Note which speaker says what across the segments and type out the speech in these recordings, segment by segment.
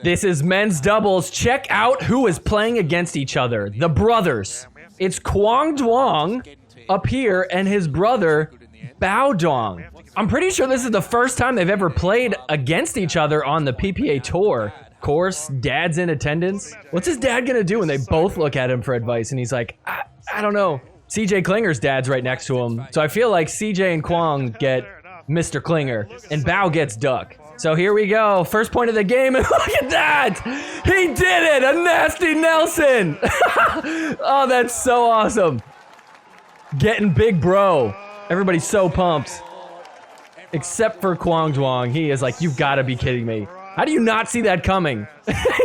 Speaker 1: This is men's doubles. Check out who is playing against each other. The brothers. It's Quang Duong up here and his brother, Bao Duong. I'm pretty sure this is the first time they've ever played against each other on the PPA tour. Of course, dad's in attendance. What's his dad gonna do when they both look at him for advice and he's like, I don't know. CJ Klinger's dad's right next to him. So I feel like CJ and Quang get Mr. Klinger and Bao gets Duck. So here we go. First point of the game, and look at that! He did it! A nasty Nelson! Oh, that's so awesome. Getting big bro. Everybody's so pumped. Except for Quang Duong. He is like, you've got to be kidding me. How do you not see that coming?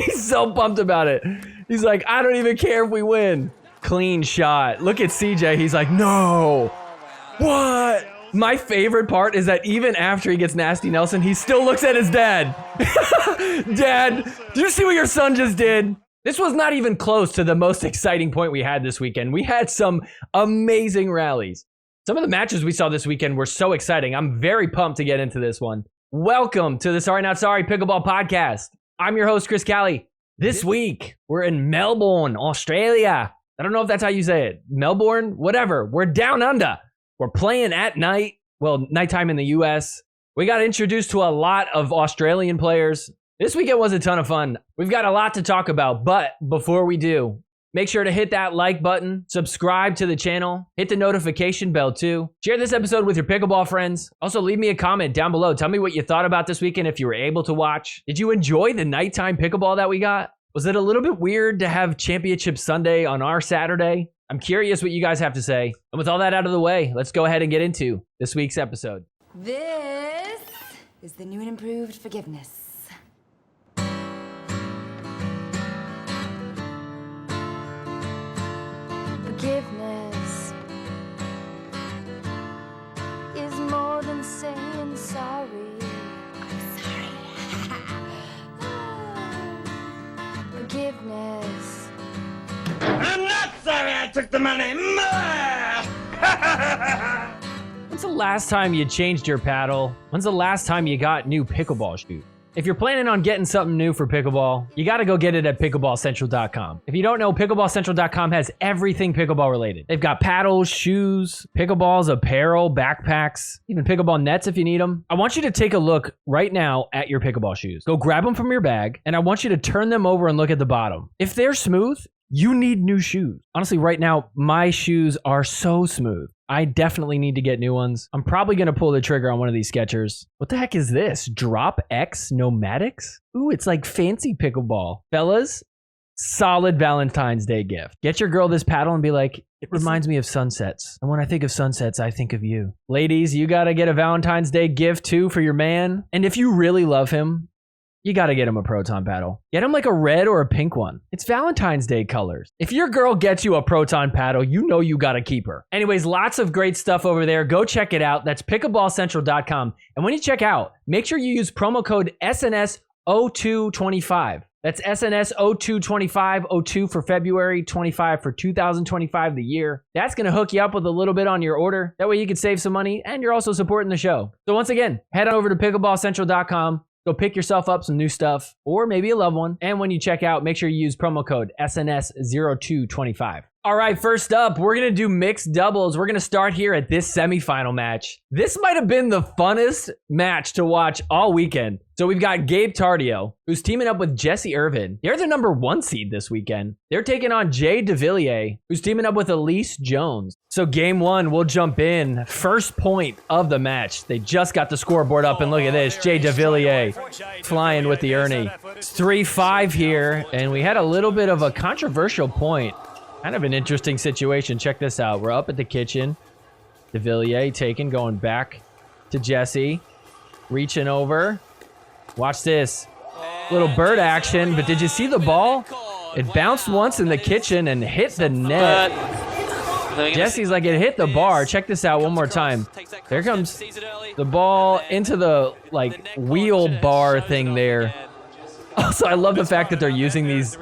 Speaker 1: He's so pumped about it. He's like, I don't even care if we win. Clean shot. Look at CJ. He's like, no. What? My favorite part is that even after he gets nasty Nelson, he still looks at his dad. Dad, do you see what your son just did? This was not even close to the most exciting point we had this weekend. We had some amazing rallies. Some of the matches we saw this weekend were so exciting. I'm very pumped to get into this one. Welcome to the Sorry Not Sorry Pickleball Podcast. I'm your host, Chris Callie. This week, we're in Melbourne, Australia. I don't know if that's how you say it. Melbourne? Whatever. We're down under. We're playing at night. Well, nighttime in the US. We got introduced to a lot of Australian players. This weekend was a ton of fun. We've got a lot to talk about, but before we do, make sure to hit that like button, subscribe to the channel, hit the notification bell too. Share this episode with your pickleball friends. Also, leave me a comment down below. Tell me what you thought about this weekend if you were able to watch. Did you enjoy the nighttime pickleball that we got? Was it a little bit weird to have Championship Sunday on our Saturday? I'm curious what you guys have to say. And with all that out of the way, let's go ahead and get into this week's episode.
Speaker 2: This is the new and improved forgiveness. Forgiveness is more than saying sorry. I'm sorry. Forgiveness.
Speaker 3: I'm not sorry I took the money.
Speaker 1: When's the last time you changed your paddle? When's the last time you got new pickleball shoes? If you're planning on getting something new for pickleball, you got to go get it at pickleballcentral.com. If you don't know, pickleballcentral.com has everything pickleball related. They've got paddles, shoes, pickleballs, apparel, backpacks, even pickleball nets if you need them. I want you to take a look right now at your pickleball shoes. Go grab them from your bag, and I want you to turn them over and look at the bottom. If they're smooth, you need new shoes. Honestly, right now, my shoes are so smooth. I definitely need to get new ones. I'm probably going to pull the trigger on one of these Skechers. What the heck is this? Drop X Nomadics? Ooh, it's like fancy pickleball. Fellas, solid Valentine's Day gift. Get your girl this paddle and be like, it reminds me of sunsets. And when I think of sunsets, I think of you. Ladies, you got to get a Valentine's Day gift too for your man. And if you really love him, you got to get him a Proton paddle. Get him like a red or a pink one. It's Valentine's Day colors. If your girl gets you a Proton paddle, you know you got to keep her. Anyways, lots of great stuff over there. Go check it out. That's pickleballcentral.com. And when you check out, make sure you use promo code SNS0225. That's SNS0225, 02 for February, 25 for 2025, the year. That's going to hook you up with a little bit on your order. That way you can save some money and you're also supporting the show. So once again, head on over to pickleballcentral.com. Go pick yourself up some new stuff, or maybe a loved one. And when you check out, make sure you use promo code SNS0225. All right, first up, we're going to do mixed doubles. We're going to start here at this semifinal match. This might have been the funnest match to watch all weekend. So we've got Gabe Tardio, who's teaming up with Jesse Irvin. They're the number 1 seed this weekend. They're taking on Jay DeVilliers, who's teaming up with Elise Jones. So game 1, we'll jump in. First point of the match. They just got the scoreboard up, and look at this. Jay DeVilliers flying with the Ernie. It's 3-5 here, and we had a little bit of a controversial point. Kind of an interesting situation. Check this out. We're up at the kitchen. DeVilliers taken, going back to Jesse. Reaching over. Watch this. Little bird action, but did you see the ball? It bounced once in the kitchen and hit the net. Jesse's like, it hit the bar. Check this out one more time. There comes the ball into the like wheel bar thing there. Also, I love the fact that they're using these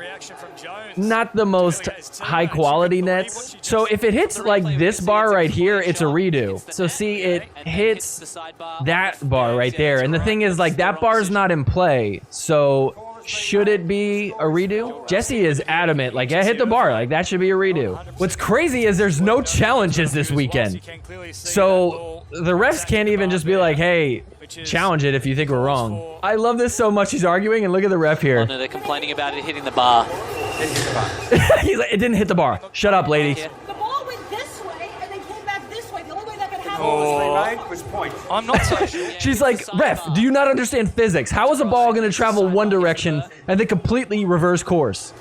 Speaker 1: not the most high quality nets. So if it hits like this bar right here, it's a redo. So see, it hits that bar right there. And the thing is, like, that bar's not in play. So Should it be a redo? Jesse is adamant, like, yeah, hit the bar, like, that should be a redo. What's crazy is there's no challenges this weekend. So the refs can't even just be like, hey, challenge it if you think we're wrong. I love this so much. He's arguing, and look at the ref here.
Speaker 4: Oh, no, they're complaining about it hitting the bar.
Speaker 1: He's like, it didn't hit the bar. Shut up, ladies.
Speaker 5: The ball went this way and then came back this way. The only way that could happen
Speaker 6: was point.
Speaker 4: I'm not so sure.
Speaker 1: She's like, ref, do you not understand physics? How is a ball going to travel one direction and then completely reverse course?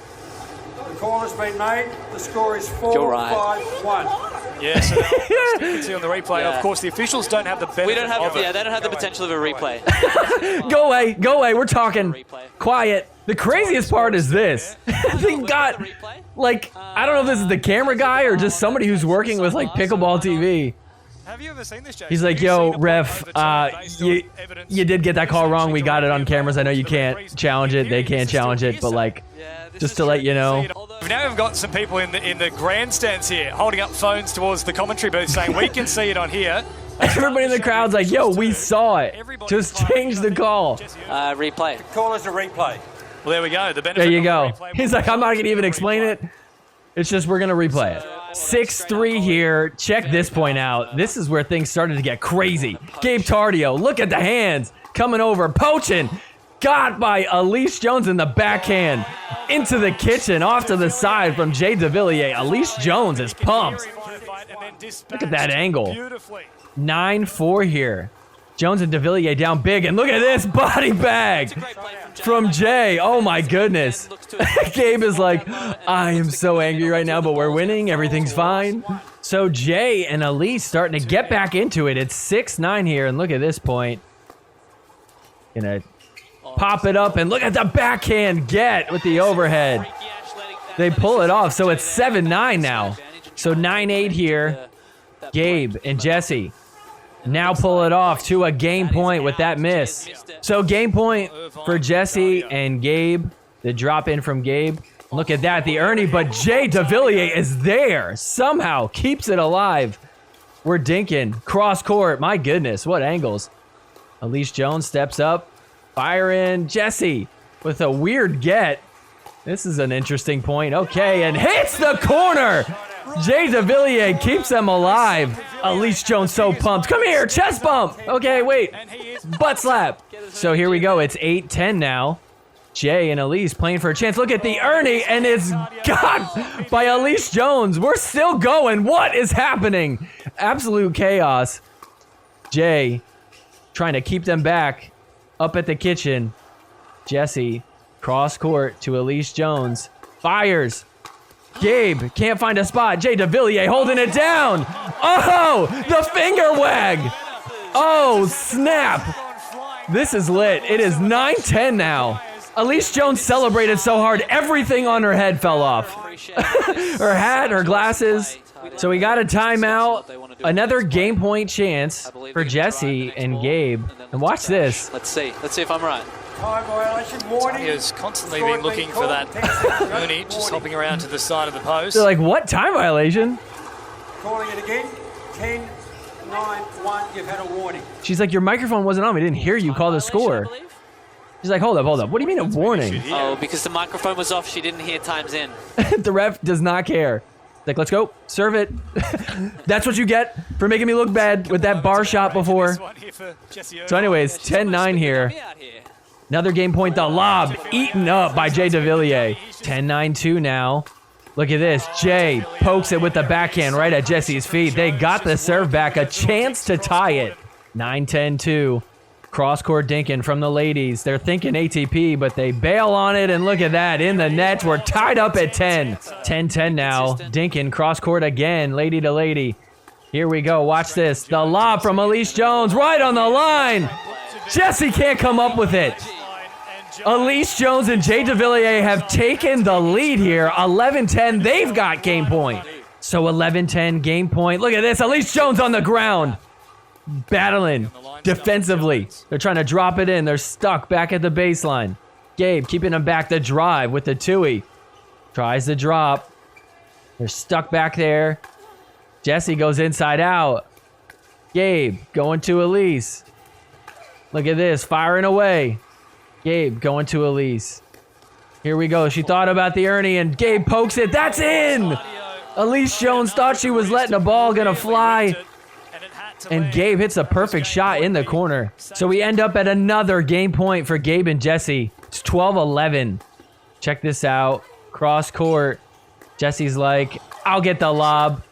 Speaker 6: The call has been made. The score is 4-5-1.
Speaker 4: You're right.
Speaker 7: Yes, you can see on the replay.
Speaker 4: Yeah.
Speaker 7: Of course, the officials don't have the benefit
Speaker 4: We don't have,
Speaker 7: of it.
Speaker 4: yeah, they don't have the potential of a replay.
Speaker 1: Go away, we're talking. Quiet. The craziest part is this. They got, like, I don't know if this is the camera guy or just somebody who's working with, like, Pickleball TV.
Speaker 7: Have you ever seen this, Jason?
Speaker 1: He's like, yo, ref, you did get that call wrong. We got it on cameras. I know you can't challenge it. They can't challenge it. But, like, just to let you know.
Speaker 7: Now we've got some people in the grandstands here holding up phones towards the commentary booth saying, we can see it on here.
Speaker 1: Everybody in the crowd's like, yo, we saw it. Just change the call.
Speaker 4: Replay.
Speaker 6: Call is a replay.
Speaker 7: Well, there we go. The benefit
Speaker 1: There you
Speaker 7: of
Speaker 1: go.
Speaker 7: the replay.
Speaker 1: He's like, I'm not going to even explain it. It's just we're going to replay it. 6-3 here. Check this point out. This is where things started to get crazy. Gabe Tardio, look at the hands. Coming over, poaching. Got by Elise Jones in the backhand. Into the kitchen, off to the side from Jay DeVilliers. Elise Jones is pumped. Look at that angle. 9-4 here. Jones and DeVilliers down big, and look at this body bag from Jay. Oh my goodness. Gabe is like, I am so angry right now, but we're winning. Everything's fine. So Jay and Elise starting to get back into it. It's 6-9 here, and look at this point. Gonna pop it up, and look at the backhand get with the overhead. They pull it off, so it's 7-9 now. So 9-8 here. Gabe and Jesse now pull it off to a game point with that miss. So game point for Jesse and Gabe. The drop in from Gabe. Look at that, the Ernie, but Jay DeVilliers is there. Somehow keeps it alive. We're dinking. Cross court. My goodness, what angles. Elise Jones steps up. Fire in. Jesse with a weird get. This is an interesting point. Okay, and hits the corner. Jay DeVilliers keeps them alive. Elise Jones so pumped. Come here, chest bump. Okay, wait. Butt slap. So here we go. It's 8-10 now. Jay and Elise playing for a chance. Look at the Ernie, and it's got by Elise Jones. We're still going. What is happening? Absolute chaos. Jay trying to keep them back up at the kitchen. Jesse cross court to Elise Jones. Fires. Gabe can't find a spot. Jay DeVilliers holding it down. Oh, the finger wag. Oh, snap. This is lit. It is 9-10 now. Elise Jones celebrated so hard, everything on her head fell off. Her hat, her glasses. So we got a timeout. Another game point chance for Jesse and Gabe. And watch this.
Speaker 4: Let's see if I'm right.
Speaker 6: Time violation warning.
Speaker 7: He has constantly been looking for that Ernie, just hopping around to the side of the post.
Speaker 1: They're like, what time violation?
Speaker 6: Calling it again. 10-9-1. You've had a warning.
Speaker 1: She's like, your microphone wasn't on. We didn't hear you call the score. She's like, hold up. What do you mean a warning?
Speaker 4: Oh, because the microphone was off, she didn't hear times in.
Speaker 1: The ref does not care. Like, let's go. Serve it. That's what you get for making me look bad with that bar shot before. So anyways, 10-9 here. Another game point, the lob, eaten up by Jay DeVilliers. 10-9-2 now. Look at this. Jay pokes it with the backhand right at Jesse's feet. They got the serve back, a chance to tie it. 9-10-2. Cross-court dinking from the ladies. They're thinking ATP, but they bail on it, and look at that. In the net, we're tied up at 10. 10-10 now. Dinking cross-court again, lady to lady. Here we go. Watch this. The lob from Elise Jones right on the line. Jesse can't come up with it. Elise Jones and Jay DeVilliers have taken the lead here. 11-10. They've got game point. So 11-10 game point. Look at this. Elise Jones on the ground. Battling defensively. They're trying to drop it in. They're stuck back at the baseline. Gabe keeping them back. The drive with the Tui. Tries the drop. They're stuck back there. Jesse goes inside out. Gabe going to Elise. Look at this. Firing away. Gabe going to Elise. Here we go. She thought about the Ernie, and Gabe pokes it. That's in! Elise Jones thought she was letting a ball gonna fly, and Gabe hits a perfect shot in the corner. So we end up at another game point for Gabe and Jesse. It's 12-11. Check this out. Cross court. Jesse's like, I'll get the lob.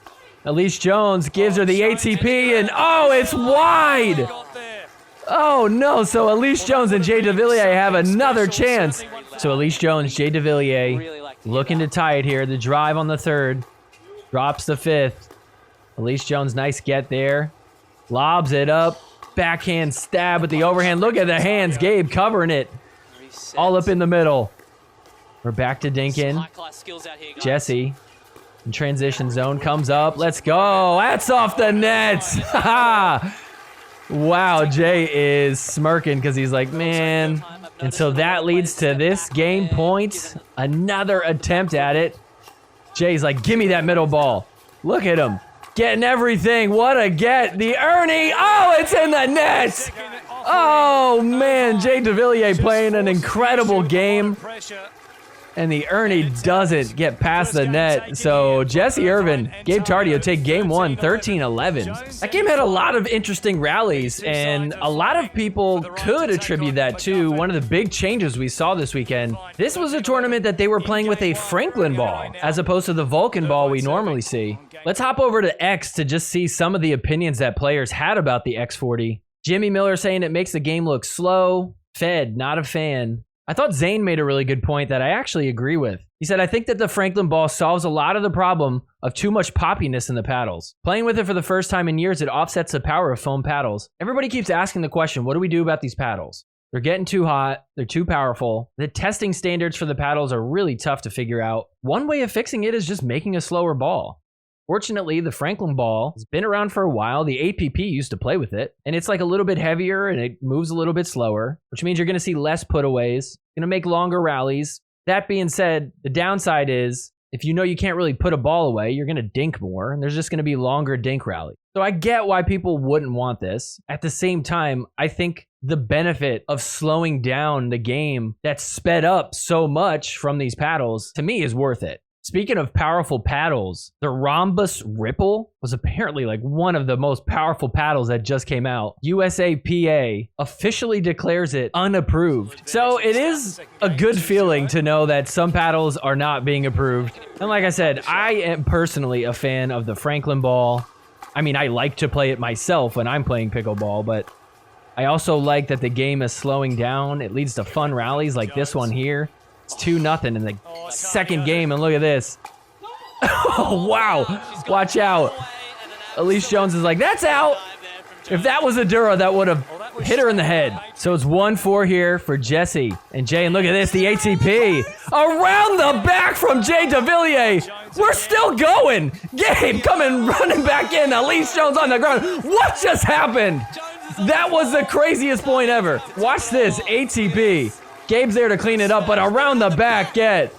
Speaker 1: Elise Jones gives her the ATP, and oh, it's wide! Oh no, so Elise Jones and Jay DeVilliers have another chance. So Elise Jones, Jay DeVilliers looking to tie it here. The drive on the third. Drops the fifth. Elise Jones, nice get there. Lobs it up. Backhand stab with the overhand. Look at the hands. Gabe covering it. All up in the middle. We're back to Dinkin. Jesse. In transition zone comes up. Let's go. That's off the net. Wow, Jay is smirking because he's like, man. And so that leads to this game point. Another attempt at it. Jay's like, give me that middle ball. Look at him. Getting everything. What a get. The Ernie. Oh, it's in the net. Oh, man. Jay DeVilliers playing an incredible game. And the Ernie doesn't get past the net. So Jesse Irvin, Gabe Tardio take game one, 13-11. That game had a lot of interesting rallies, and a lot of people could attribute that to one of the big changes we saw this weekend. This was a tournament that they were playing with a Franklin ball, as opposed to the Vulcan ball we normally see. Let's hop over to X to just see some of the opinions that players had about the X40. Jimmy Miller saying it makes the game look slow. Fed, not a fan. I thought Zane made a really good point that I actually agree with. He said, I think that the Franklin ball solves a lot of the problem of too much poppiness in the paddles. Playing with it for the first time in years, it offsets the power of foam paddles. Everybody keeps asking the question, what do we do about these paddles? They're getting too hot. They're too powerful. The testing standards for the paddles are really tough to figure out. One way of fixing it is just making a slower ball. Fortunately, the Franklin ball has been around for a while. The APP used to play with it, and it's like a little bit heavier and it moves a little bit slower, which means you're going to see less putaways, going to make longer rallies. That being said, the downside is if you know you can't really put a ball away, you're going to dink more, and there's just going to be longer dink rallies. So I get why people wouldn't want this. At the same time, I think the benefit of slowing down the game that's sped up so much from these paddles, to me, is worth it. Speaking of powerful paddles, the Rhombus Ripple was apparently like one of the most powerful paddles that just came out. USAPA officially declares it unapproved. So it is a good feeling to know that some paddles are not being approved. And like I said, I am personally a fan of the Franklin ball. I mean, I like to play it myself when I'm playing pickleball, but I also like that the game is slowing down. It leads to fun rallies like this one here. It's 2-0 in the second game, and look at this. Oh, wow. Watch out. Elise Jones is like, that's out. If that was a Dura, that would have hit her in the head. So it's 1-4 here for Jesse and Jay, and look at this, the ATP. Around the back from Jay DeVilliers. We're still going. Gabe coming, running back in. Elise Jones on the ground. What just happened? That was the craziest point ever. Watch this, ATP. Gabe's there to clean it up, but around the back, get.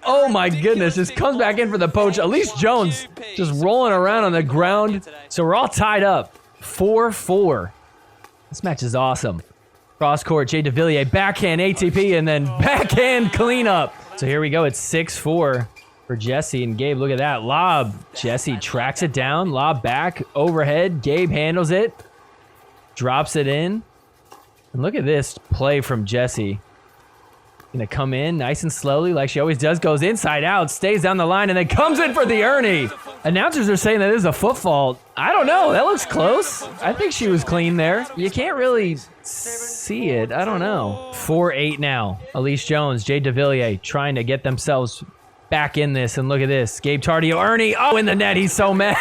Speaker 1: Oh my goodness, just comes back in for the poach. Elise Jones just rolling around on the ground. So we're all tied up, 4-4. This match is awesome. Cross court, Jay DeVilliers, backhand ATP, and then backhand cleanup. So here we go, it's 6-4 for Jesse and Gabe. Look at that, lob. Jesse tracks it down, lob back, overhead. Gabe handles it, drops it in. And look at this play from Jesse. Gonna come in nice and slowly like she always does. Goes inside out, stays down the line, and then comes in for the Ernie. Announcers are saying that this is a foot fault. I don't know. That looks close. I think she was clean there. You can't really see it. I don't know. 4-8 now. Elise Jones, Jay DeVilliers trying to get themselves back in this. And look at this. Gabe Tardio, Ernie. Oh, in the net. He's so mad.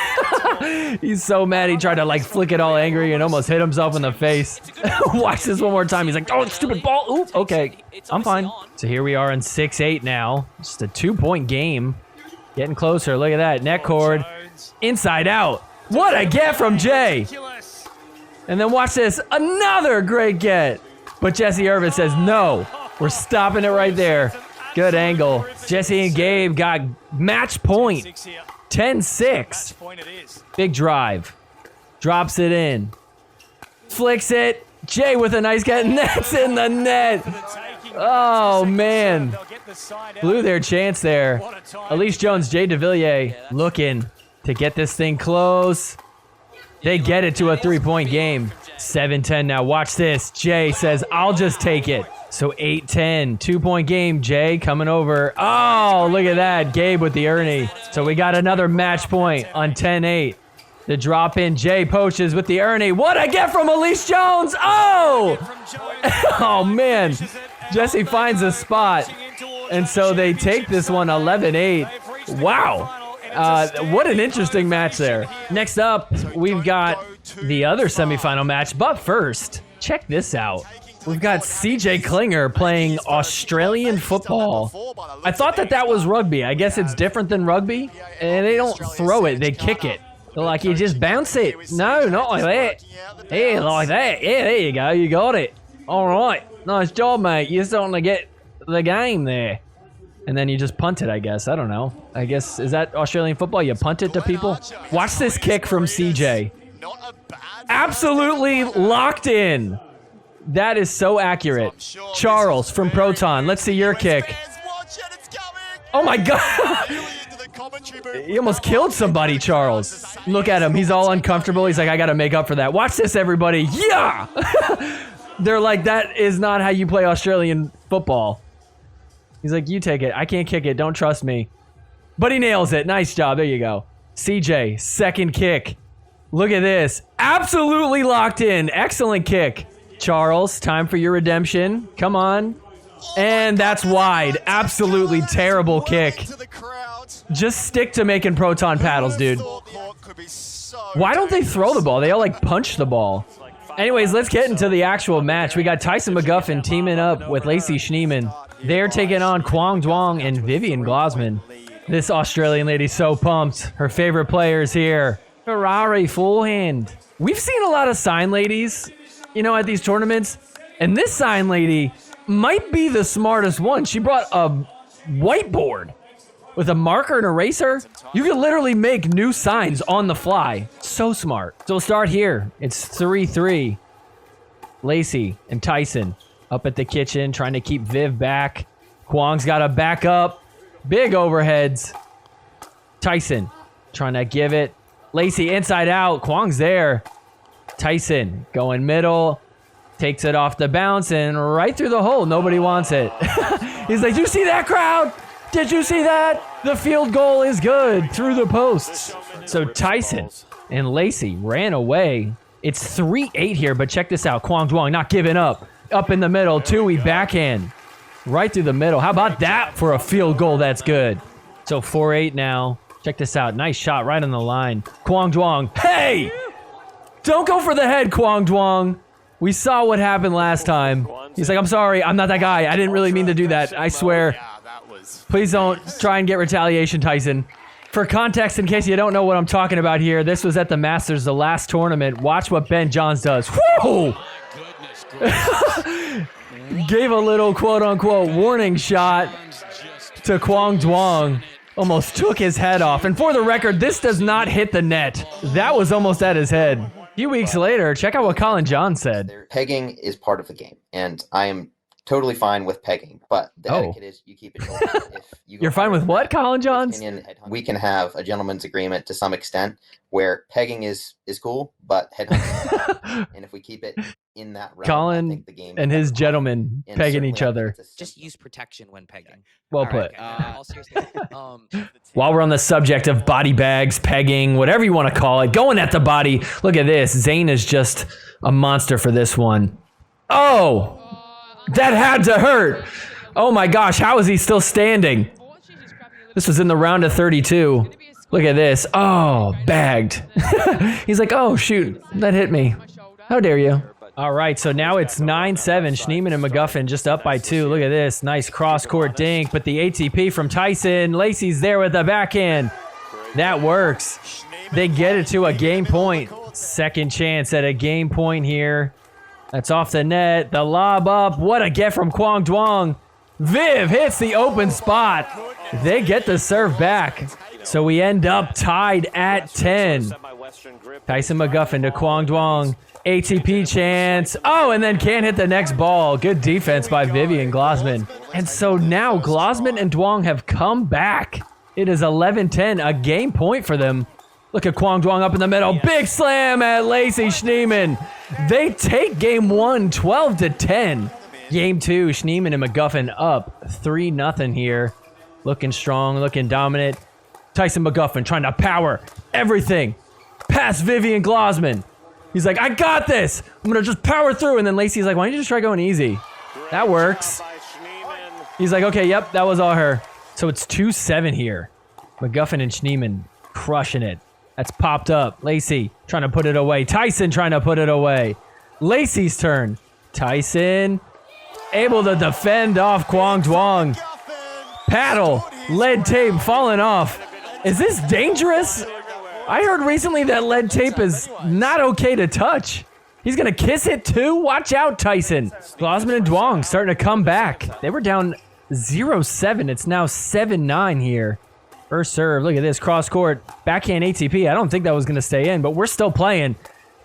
Speaker 1: He's so mad. He tried to like flick it all angry and almost hit himself in the face. Watch this one more time. He's like, oh, stupid ball. Ooh, okay. I'm fine. So here we are in 6-8 now. Just a 2-point game. Getting closer. Look at that. Net cord. Inside out. What a get from Jay. And then watch this. Another great get. But Jesse Irvin says, no. We're stopping it right there. Good angle. Jesse and Gabe got match point. 10-6. Big drive. Drops it in. Flicks it. Jay with a nice get. And that's in the net. Oh, man. Blew their chance there. Elise Jones, Jay DeVilliers looking to get this thing close. They get it to a 3-point game. 7-10 now. Watch this. Jay says, I'll just take it. So 8-10. 2-point game. Jay coming over. Oh, look at that. Gabe with the Ernie. So we got another match point on 10-8. The drop in. Jay poaches with the Ernie. What I get from Elise Jones. Oh! Oh, man. Jesse finds a spot. And so they take this one 11-8. Wow. What an interesting match there. Next up, we've got the other semifinal match. But first, check this out. We've got CJ Klinger playing Australian football. I thought that was rugby. I guess it's different than rugby. And they don't throw it, they kick it. They're like, you just bounce it. No, not like that. Yeah, like that. Yeah, there you go. You got it. All right. Nice job, mate. You're starting to get the game there. And then you just punt it, I guess. I don't know. I guess, is that Australian football? You punt it to people? Watch this kick from CJ. Absolutely locked in. That is so accurate. Charles from Proton. Let's see your kick. Oh, my God. He almost killed somebody, Charles. Look at him. He's all uncomfortable. He's like, I got to make up for that. Watch this, everybody. Yeah! They're like, that is not how you play Australian football. He's like, you take it. I can't kick it. Don't trust me. But he nails it. Nice job. There you go. CJ, second kick. Look at this. Absolutely locked in. Excellent kick. Charles, time for your redemption. Come on. And that's wide. Absolutely terrible kick. Just stick to making proton paddles, dude. Why don't they throw the ball? They all like punch the ball. Anyways, let's get into the actual match. We got Tyson McGuffin teaming up with Lacey Schneeman. They're taking on Quang Duong and Vivian Glosman. This Australian lady's so pumped. Her favorite players here. Ferrari full hand. We've seen a lot of sign ladies, you know, at these tournaments. And this sign lady might be the smartest one. She brought a whiteboard with a marker and eraser. You can literally make new signs on the fly. So smart. So we'll start here. It's 3-3. Lacey and Tyson up at the kitchen trying to keep Viv back. Quang's got to back up. Big overheads. Tyson trying to give it. Lacey inside out. Quang's there. Tyson going middle. Takes it off the bounce and right through the hole. Nobody wants it. He's like, did you see that, crowd? Did you see that? The field goal is good through the posts. So Tyson and Lacey ran away. It's 3-8 here, but check this out. Quang Duong not giving up. Up in the middle. Tui backhand. Right through the middle. How about that for a field goal? That's good. So 4-8 now. Check this out. Nice shot right on the line. Quang Duong. Hey! Don't go for the head, Quang Duong. We saw what happened last time. He's like, I'm sorry. I'm not that guy. I didn't really mean to do that. I swear. Please don't try and get retaliation, Tyson. For context, in case you don't know what I'm talking about here, this was at the Masters, the last tournament. Watch what Ben Johns does. Woo! Gave a little quote-unquote warning shot to Quang Duong. Almost took his head off. And for the record, this does not hit the net. That was almost at his head. A few weeks later, check out what Colin John said.
Speaker 8: Pegging is part of the game, and I am totally fine with pegging, but the etiquette is you keep it open. If
Speaker 1: You're fine with what, Colin Johns?
Speaker 8: We can have a gentleman's agreement to some extent where pegging is cool, but headhunting. And if we keep it in that realm,
Speaker 1: Colin
Speaker 8: I think the game
Speaker 1: and his gentleman pegging each other.
Speaker 9: Just use protection when pegging.
Speaker 1: Well put.
Speaker 9: All seriously,
Speaker 1: While we're on the subject of body bags, pegging, whatever you want to call it, going at the body, look at this. Zane is just a monster for this one. Oh! That had to hurt. Oh my gosh, how is he still standing? This was in the round of 32. Look at this. Oh, bagged. He's like, oh, shoot, that hit me. How dare you? All right, so now it's 9-7. Schneeman and McGuffin just up by 2. Look at this. Nice cross-court dink, but the ATP from Tyson. Lacey's there with the backhand. That works. They get it to a game point. Second chance at a game point here. That's off the net. The lob up. What a get from Quang Duong. Viv hits the open spot. They get the serve back. So we end up tied at 10. Tyson McGuffin to Quang Duong. ATP chance. Oh, and then can't hit the next ball. Good defense by Vivian Glosman. And so now Glosman and Duong have come back. It is 11-10, a game point for them. Look at Quang Duong up in the middle. Big slam at Lacey Schneeman. They take game one, 12-10. Game two, Schneeman and McGuffin up 3-0 here. Looking strong, looking dominant. Tyson McGuffin trying to power everything past Vivian Glosman. He's like, I got this. I'm going to just power through. And then Lacey's like, why don't you just try going easy? That works. He's like, okay, yep, that was all her. So it's 2-7 here. McGuffin and Schneeman crushing it. That's popped up. Lacey trying to put it away. Tyson trying to put it away. Lacey's turn. Tyson able to defend off Quang Duong. Paddle. Lead tape falling off. Is this dangerous? I heard recently that lead tape is not okay to touch. He's going to kiss it too? Watch out, Tyson. Glosman and Duong starting to come back. They were down 0-7. It's now 7-9 here. First serve. Look at this. Cross court. Backhand ATP. I don't think that was going to stay in, but we're still playing.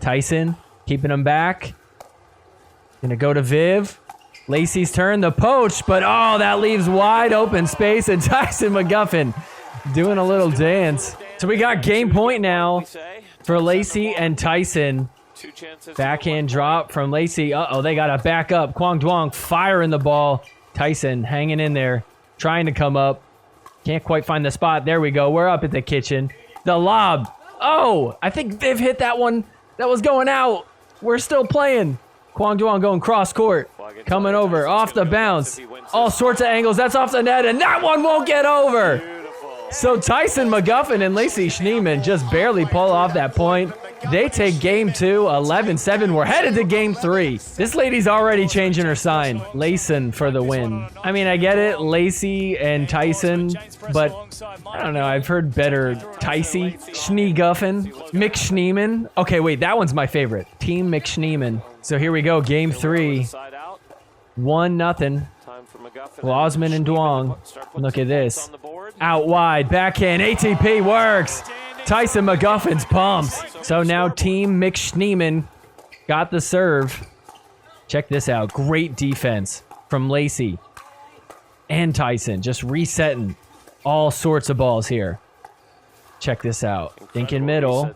Speaker 1: Tyson keeping him back. Going to go to Viv. Lacey's turn. The poach, but oh, that leaves wide open space, and Tyson McGuffin doing a little dance. So we got game point now for Lacey and Tyson. Backhand drop from Lacey. Uh-oh, they got to back up. Quang Duong firing the ball. Tyson hanging in there, trying to come up. Can't quite find the spot. There we go. We're up at the kitchen. The lob. Oh, I think Viv hit that one. That was going out. We're still playing. Quang Duong going cross court. Coming over. Off the bounce. All sorts of angles. That's off the net, and that one won't get over. So Tyson McGuffin and Lacey Schneeman just barely pull off that point. They take game two, 11-7. We're headed to game three. This lady's already changing her sign. Lacen for the win. I mean, I get it, Lacey and Tyson, but I don't know. I've heard better. Ticey, Schneeguffin, McSchneeman. Okay, wait, that one's my favorite. Team McSchneeman. So here we go, game three. 1-0. Glosman and Duong. Look at this. Out wide, backhand, ATP works. Tyson McGuffin's pumps. So now Team McSchneeman got the serve. Check this out. Great defense from Lacey and Tyson. Just resetting all sorts of balls here. Check this out. Thinking middle.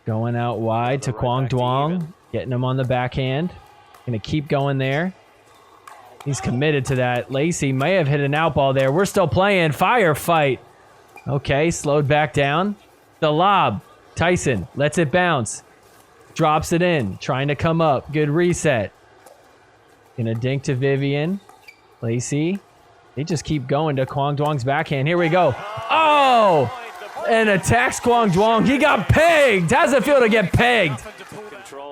Speaker 1: Going out wide to Quang Duong. Getting him on the backhand. Gonna keep going there. He's committed to that. Lacey may have hit an out ball there. We're still playing. Firefight. Okay, slowed back down. The lob. Tyson lets it bounce. Drops it in. Trying to come up. Good reset. Gonna dink to Vivian. Lacey. They just keep going to Quang Duong's backhand. Here we go. Oh! And attacks Quang Duong. He got pegged. How's it feel to get pegged?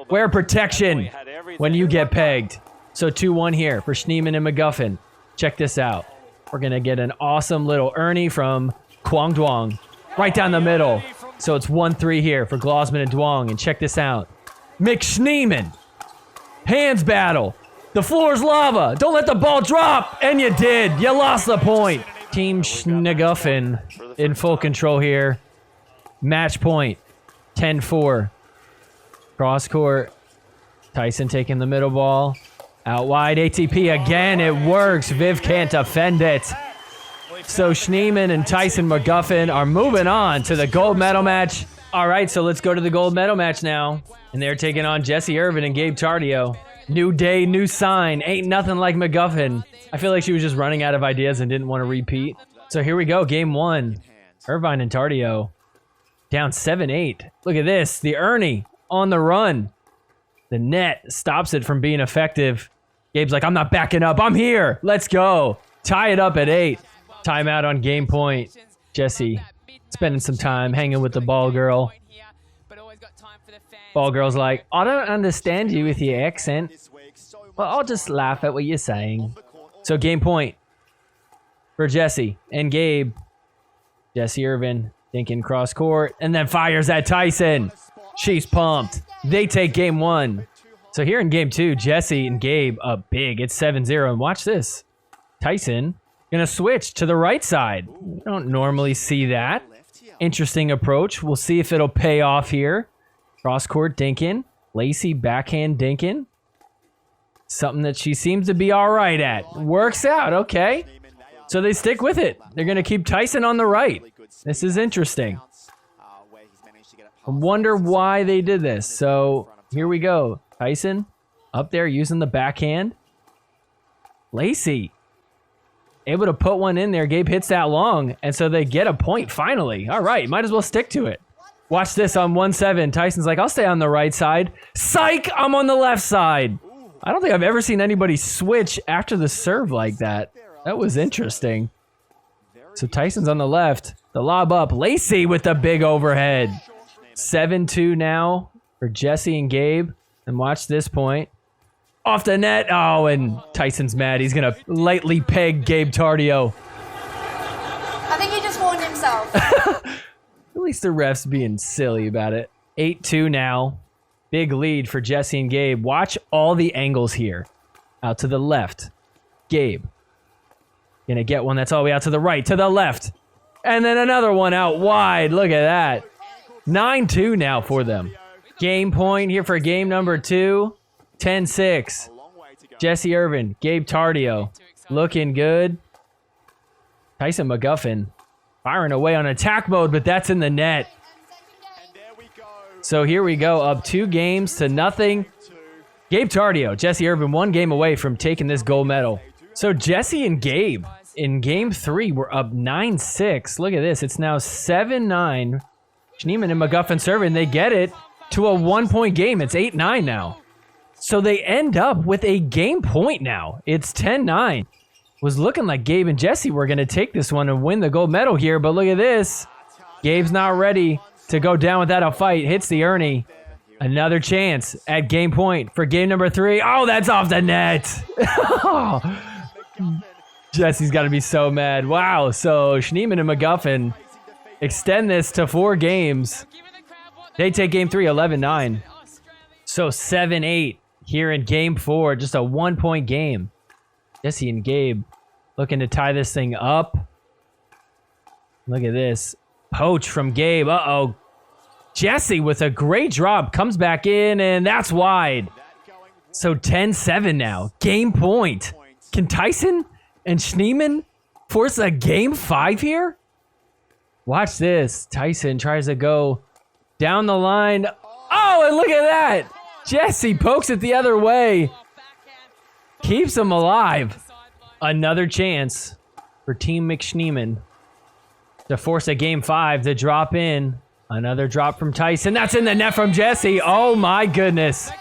Speaker 1: Wear protection when you get pegged. So 2-1 here for Schneeman and McGuffin. Check this out. We're going to get an awesome little Ernie from Quang Duong. Right down the middle. So it's 1-3 here for Glosman and Duong. And check this out. McSchneeman. Hands battle. The floor's lava. Don't let the ball drop. And you did. You lost the point. Team Schneeguffin in full control here. Match point. 10-4. Cross court. Tyson taking the middle ball. Out wide, ATP again. It works. Viv can't defend it. So Schneeman and Tyson McGuffin are moving on to the gold medal match. All right, so let's go to the gold medal match now. And they're taking on Jessie Irvin and Gabe Tardio. New day, new sign. Ain't nothing like McGuffin. I feel like she was just running out of ideas and didn't want to repeat. So here we go, game one. Irvine and Tardio down 7-8. Look at this, the Ernie on the run. The net stops it from being effective. Gabe's like, I'm not backing up. I'm here. Let's go. Tie it up at 8. Timeout on game point. Jessie spending some time hanging with the ball girl. Ball girl's like, I don't understand you with your accent. Well, I'll just laugh at what you're saying. So game point for Jessie and Gabe. Jessie Irvin thinking cross court and then fires at Tyson. She's pumped. They take game one. So here in game two, Jessie and Gabe up big. It's 7-0. And watch this. Tyson gonna switch to the right side. We don't normally see that. Interesting approach. We'll see if it'll pay off here. Cross court dinking. Lacey backhand dinking. Something that she seems to be all right at. Works out, okay. So they stick with it. They're going to keep Tyson on the right. This is interesting. I wonder why they did this. So here we go. Tyson up there using the backhand. Lacey able to put one in there. Gabe hits that long, and so they get a point finally. All right, might as well stick to it. Watch this on 1-7. Tyson's like, I'll stay on the right side. Psych, I'm on the left side. I don't think I've ever seen anybody switch after the serve like that. That was interesting. So Tyson's on the left. The lob up. Lacey with the big overhead. 7-2 now for Jesse and Gabe. And watch this point. Off the net. Oh, and Tyson's mad. He's going to lightly peg Gabe Tardio.
Speaker 5: I think he just warned himself.
Speaker 1: At least the ref's being silly about it. 8-2 now. Big lead for Jesse and Gabe. Watch all the angles here. Out to the left. Gabe. Gonna get one that's all the way out to the right. To the left. And then another one out wide. Look at that. 9-2 now for them. Game point here for game number 2. 10-6. Jesse Irvin. Gabe Tardio. Looking good. Tyson McGuffin. Firing away on attack mode, but that's in the net. So here we go, up 2-0. Gabe Tardio, Jesse Irvin, 1 game away from taking this gold medal. So Jesse and Gabe in game 3 were up 9-6. Look at this, it's now 7-9. Schneemann and McGuffin serving, they get it to a 1-point game. It's 8-9 now. So they end up with a game point now. It's 10-9. Was looking like Gabe and Jesse were going to take this one and win the gold medal here, but look at this. Gabe's not ready to go down without a fight. Hits the Ernie. Another chance at game point for game number 3. Oh, that's off the net. Jesse's got to be so mad. Wow, so Schneemann and McGuffin extend this to 4 games. They take game 3, 11-9. So 7-8 here in game 4, just a 1-point game. Jesse and Gabe looking to tie this thing up. Look at this. Poach from Gabe. Uh-oh. Jesse with a great drop. Comes back in, and that's wide. So 10-7 now. Game point. Can Tyson and Schneemann force a game 5 here? Watch this. Tyson tries to go down the line. Oh, and look at that. Jesse pokes it the other way. Keeps him alive. Another chance for Team McSchneemann to force a game 5 to drop in. Another drop from Tyson. That's in the net from Jesse. Oh my goodness.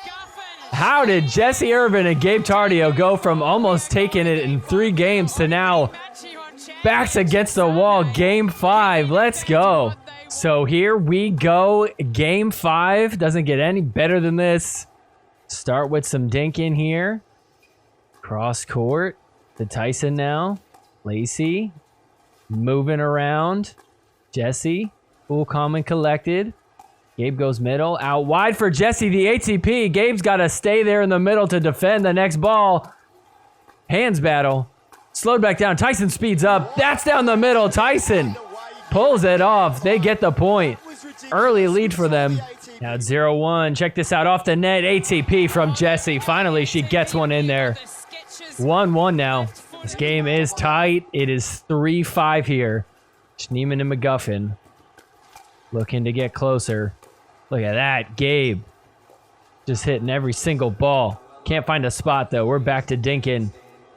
Speaker 1: How did Jesse Irvin and Gabe Tardio go from almost taking it in 3 games to now backs against the wall? Game 5. Let's go. So here we go. Game 5. Doesn't get any better than this. Start with some dinking here. Cross court to Tyson now. Lacey moving around. Jesse, cool, calm, and collected. Gabe goes middle. Out wide for Jesse, the ATP. Gabe's got to stay there in the middle to defend the next ball. Hands battle. Slowed back down. Tyson speeds up. That's down the middle. Tyson pulls it off. They get the point. Early lead for them. Now it's 0-1. Check this out. Off the net. ATP from Jesse. Finally, she gets one in there. 1-1 now. This game is tight. It is 3-5 here. Schneemann and McGuffin looking to get closer. Look at that. Gabe just hitting every single ball. Can't find a spot, though. We're back to dinking.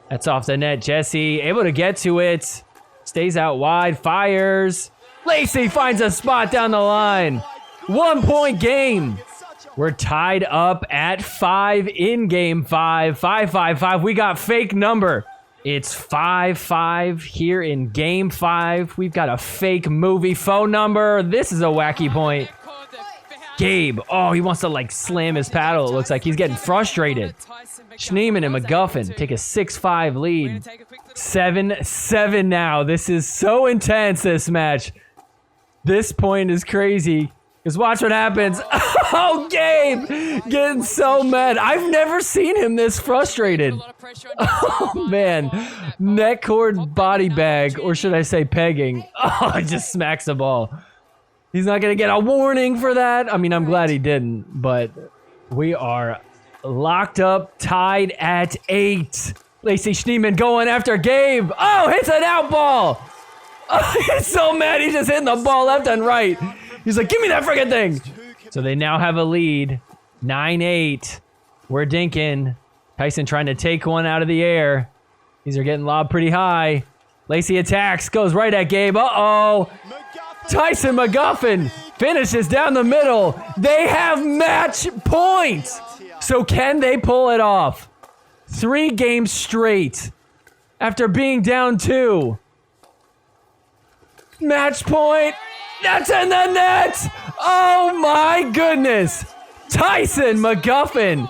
Speaker 1: That's off the net. Jesse able to get to it. Stays out wide. Fires. Lacey finds a spot down the line. 1-point game. We're tied up at 5 in game 5. 5-5-5. We got fake number. It's 5-5 here in game 5. We've got a fake movie phone number. This is a wacky point. Gabe. Oh, he wants to like slam his paddle. It looks like he's getting frustrated. Schneemann and McGuffin take a 6-5 lead. 7-7 now. This is so intense, this match. This point is crazy. Because watch what happens. Oh, Gabe getting so mad. I've never seen him this frustrated. Oh, man. Neck cord body bag, or should I say pegging. Oh, he just smacks the ball. He's not going to get a warning for that. I mean, I'm glad he didn't, but We are locked up, tied at 8. Lacey Schneeman going after Gabe. Oh, hits an out ball. Oh, he's so mad. He's just hitting the ball left and right. He's like, give me that freaking thing. So they now have a lead. 9-8. We're dinking. Tyson trying to take one out of the air. These are getting lobbed pretty high. Lacey attacks, goes right at Gabe. Uh-oh. Tyson McGuffin finishes down the middle. They have match points. So can they pull it off? 3 games straight after being down 2. Match point. That's in the net. Oh my goodness. Tyson McGuffin.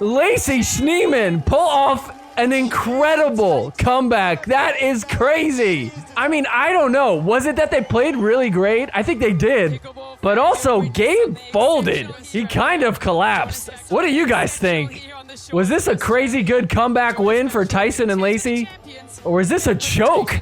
Speaker 1: Lacey Schneeman pull off an incredible comeback. That is crazy. I mean, I don't know. Was it that they played really great? I think they did. But also, Gabe folded. He kind of collapsed. What do you guys think? Was this a crazy good comeback win for Tyson and Lacey? Or is this a choke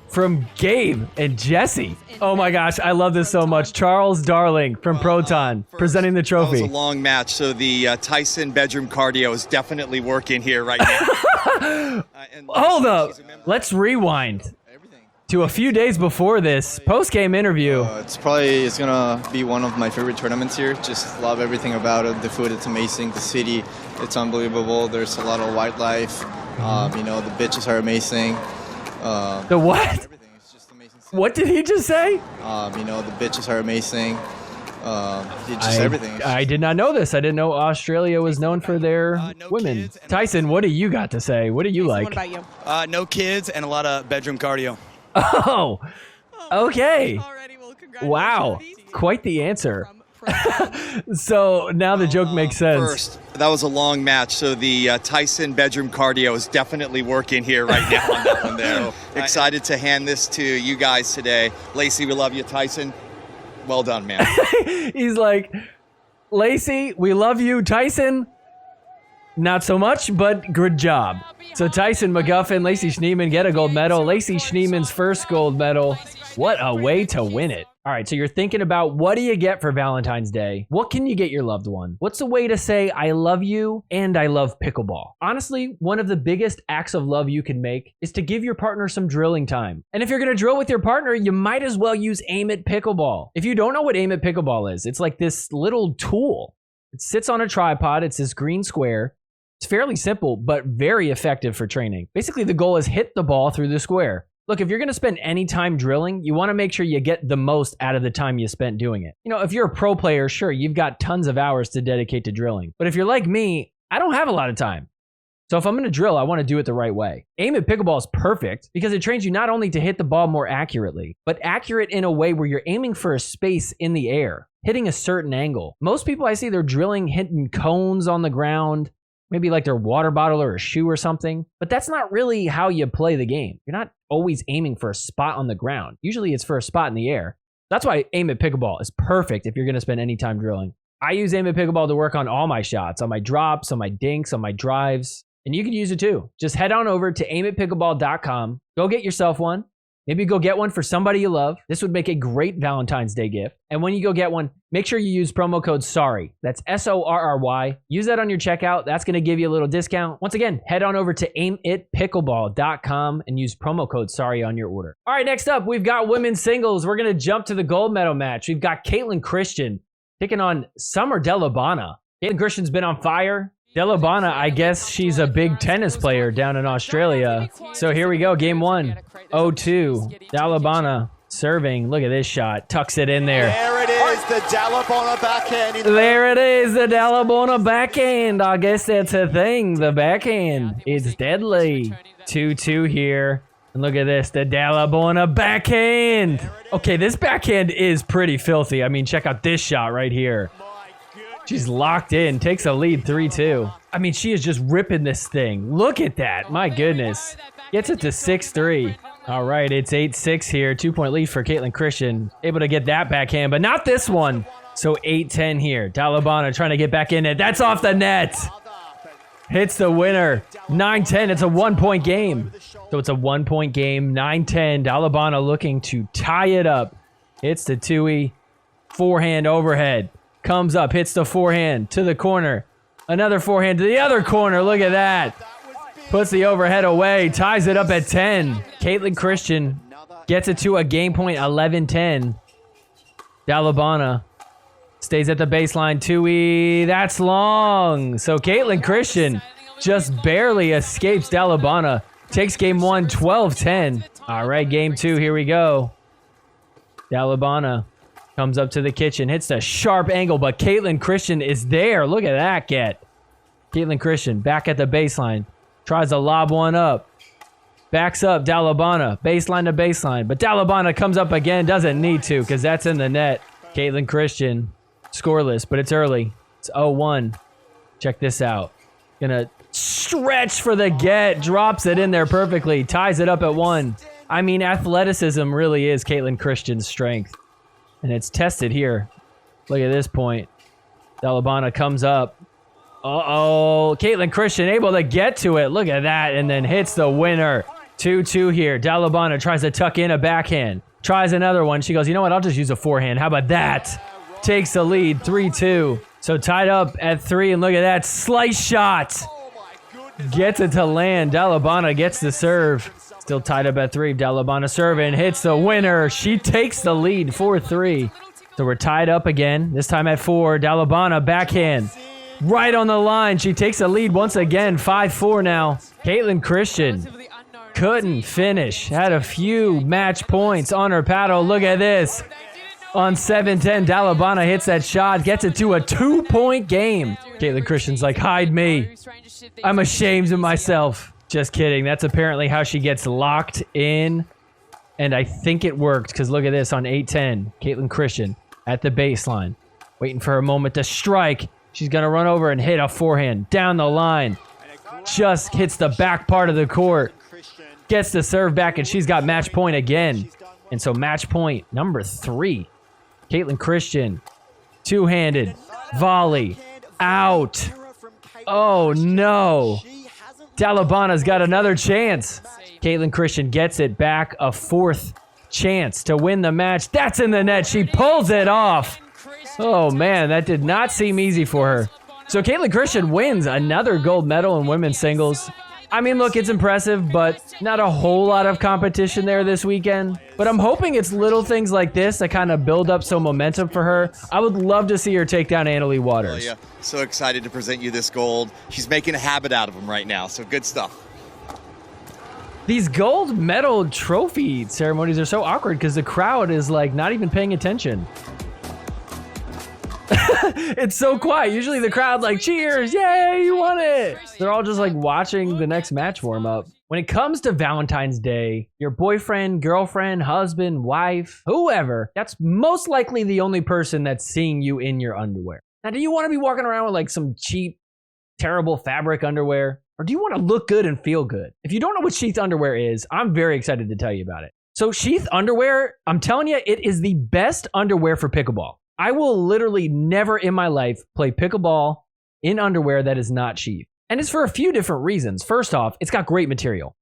Speaker 1: from Gabe and Jesse? Oh my gosh, I love this so much. Charles Darling from Proton presenting the trophy.
Speaker 10: That was a long match, so the Tyson bedroom cardio is definitely working here right now.
Speaker 1: Hold up. Let's rewind to a few days before this post-game interview.
Speaker 11: It's gonna be one of my favorite tournaments here. Just love everything about it. The food, it's amazing. The city, it's unbelievable. There's a lot of wildlife. The bitches are amazing.
Speaker 1: The what? What did he just say?
Speaker 11: The bitches are amazing. Everything.
Speaker 1: I did not know this. I didn't know Australia was known for their women. Tyson, what do you got to say? What do you like?
Speaker 9: What about you?
Speaker 10: No kids and a lot of bedroom cardio.
Speaker 1: Oh, okay. Wow, quite the answer. So now the joke makes sense.
Speaker 10: First, that was a long match, so the Tyson bedroom cardio is definitely working here right now on that one there. Excited to hand this to you guys today. Lacey, we love you. Tyson, well done, man.
Speaker 1: He's like, Lacey, we love you. Tyson, not so much, but good job. So Tyson McGuffin, Lacey Schneeman get a gold medal. Lacey Schneeman's first gold medal. What a way to win it. All right, so you're thinking about what do you get for Valentine's Day? What can you get your loved one? What's a way to say I love you and I love pickleball? Honestly, one of the biggest acts of love you can make is to give your partner some drilling time. And if you're gonna drill with your partner, you might as well use Aim It Pickleball. If you don't know what Aim It Pickleball is, it's like this little tool. It sits on a tripod, it's this green square. It's fairly simple, but very effective for training. Basically, the goal is hit the ball through the square. Look, if you're going to spend any time drilling, you want to make sure you get the most out of the time you spent doing it. You know, if you're a pro player, sure, you've got tons of hours to dedicate to drilling. But if you're like me, I don't have a lot of time. So if I'm going to drill, I want to do it the right way. Aim It Pickleball is perfect because it trains you not only to hit the ball more accurately, but accurate in a way where you're aiming for a space in the air, hitting a certain angle. Most people I see, they're drilling, hitting cones on the ground, maybe like their water bottle or a shoe or something. But that's not really how you play the game. You're not always aiming for a spot on the ground. Usually it's for a spot in the air. That's why Aim It Pickleball is perfect if you're going to spend any time drilling. I use Aim It Pickleball to work on all my shots, on my drops, on my dinks, on my drives. And you can use it too. Just head on over to aimitpickleball.com. Go get yourself one. Maybe go get one for somebody you love. This would make a great Valentine's Day gift. And when you go get one, make sure you use promo code SORRY. That's SORRY. Use that on your checkout. That's going to give you a little discount. Once again, head on over to aimitpickleball.com and use promo code SORRY on your order. All right, next up, we've got women's singles. We're going to jump to the gold medal match. We've got Caitlin Christian taking on Summer Delabana. Caitlin Christian's been on fire. Delabana, I guess she's a big tennis player down in Australia. So here we go, game 1, 0-2. Delabana serving. Look at this shot. Tucks it in there.
Speaker 12: There it is, the Delabana backhand.
Speaker 1: There it is, the Delabana backhand. I guess that's a thing, the backhand. It's deadly. 2-2 here. And look at this, the Delabana backhand. Okay, this backhand is pretty filthy. I mean, check out this shot right here. She's locked in, takes a lead 3-2. I mean, she is just ripping this thing. Look at that, my goodness. Gets it to 6-3. All right, it's 8-6 here. 2-point lead for Caitlin Christian. Able to get that backhand, but not this one. So 8-10 here. Delabana trying to get back in it. That's off the net. Hits the winner. 9-10, it's a 1-point game. So it's a 1-point game, 9-10. Delabana looking to tie it up. Hits the 2-E. Forehand overhead. comes up, hits the forehand to the corner. Another forehand to the other corner. Look at that. Puts the overhead away, ties it up at 10. Caitlin Christian gets it to a game point, 11-10. Dalabana stays at the baseline. Tui, that's long. So Caitlin Christian just barely escapes Dalabana. Takes game 1, 12-10. All right, game 2, here we go. Dalabana comes up to the kitchen, hits the sharp angle, but Caitlin Christian is there. Look at that get. Caitlin Christian back at the baseline. Tries to lob one up. Backs up Dalabana. Baseline to baseline. But Dalabana comes up again. Doesn't need to because that's in the net. Caitlin Christian. Scoreless, but it's early. It's 0-1. Check this out. Gonna stretch for the get. Drops it in there perfectly. Ties it up at 1. I mean, athleticism really is Caitlin Christian's strength. And it's tested here. Look at this point. Dalabana comes up. Uh-oh. Caitlin Christian able to get to it. Look at that. And then hits the winner. 2-2 here. Dalabana tries to tuck in a backhand. Tries another one. She goes, you know what? I'll just use a forehand. How about that? Takes the lead. 3-2. So tied up at 3. And look at that. Slice shot. Gets it to land. Dalabana gets the serve. Still tied up at 3. Dalabana serve and hits the winner. She takes the lead. 4-3. So we're tied up again. This time at 4. Dalabana backhand. Right on the line. She takes the lead once again. 5-4 now. Caitlin Christian couldn't finish. Had a few match points on her paddle. Look at this. On 7-10, Dalabana hits that shot. Gets it to a 2-point game. Caitlin Christian's like, hide me. I'm ashamed of myself. Just kidding. That's apparently how she gets locked in. And I think it worked because look at this on 8-10. Caitlin Christian at the baseline. Waiting for a moment to strike. She's going to run over and hit a forehand down the line. Just hits the back part of the court. Gets the serve back, and she's got match point again. And so match point number 3. Caitlin Christian. Two-handed. Volley. Out. Oh, no. Dalabana's got another chance. Caitlin Christian gets it back. A 4th chance to win the match. That's in the net. She pulls it off. Oh, man, that did not seem easy for her. So Caitlin Christian wins another gold medal in women's singles. I mean, look, it's impressive, but not a whole lot of competition there this weekend. But I'm hoping it's little things like this that kind of build up some momentum for her. I would love to see her take down Annalie Waters.
Speaker 10: Yeah, so excited to present you this gold. She's making a habit out of them right now, so good stuff.
Speaker 1: These gold medal trophy ceremonies are so awkward because the crowd is like not even paying attention. It's so quiet. Usually the crowd like cheers, yay, you won it. They're all just like watching the next match warm up. When it comes to Valentine's Day, your boyfriend, girlfriend, husband, wife, whoever, that's most likely the only person that's seeing you in your underwear. Now, do you want to be walking around with like some cheap, terrible fabric underwear? Or do you want to look good and feel good? If you don't know what sheath underwear is, I'm very excited to tell you about it. So sheath underwear, I'm telling you, it is the best underwear for pickleball. I will literally never in my life play pickleball in underwear that is not sheath. And it's for a few different reasons. First off, it's got great material.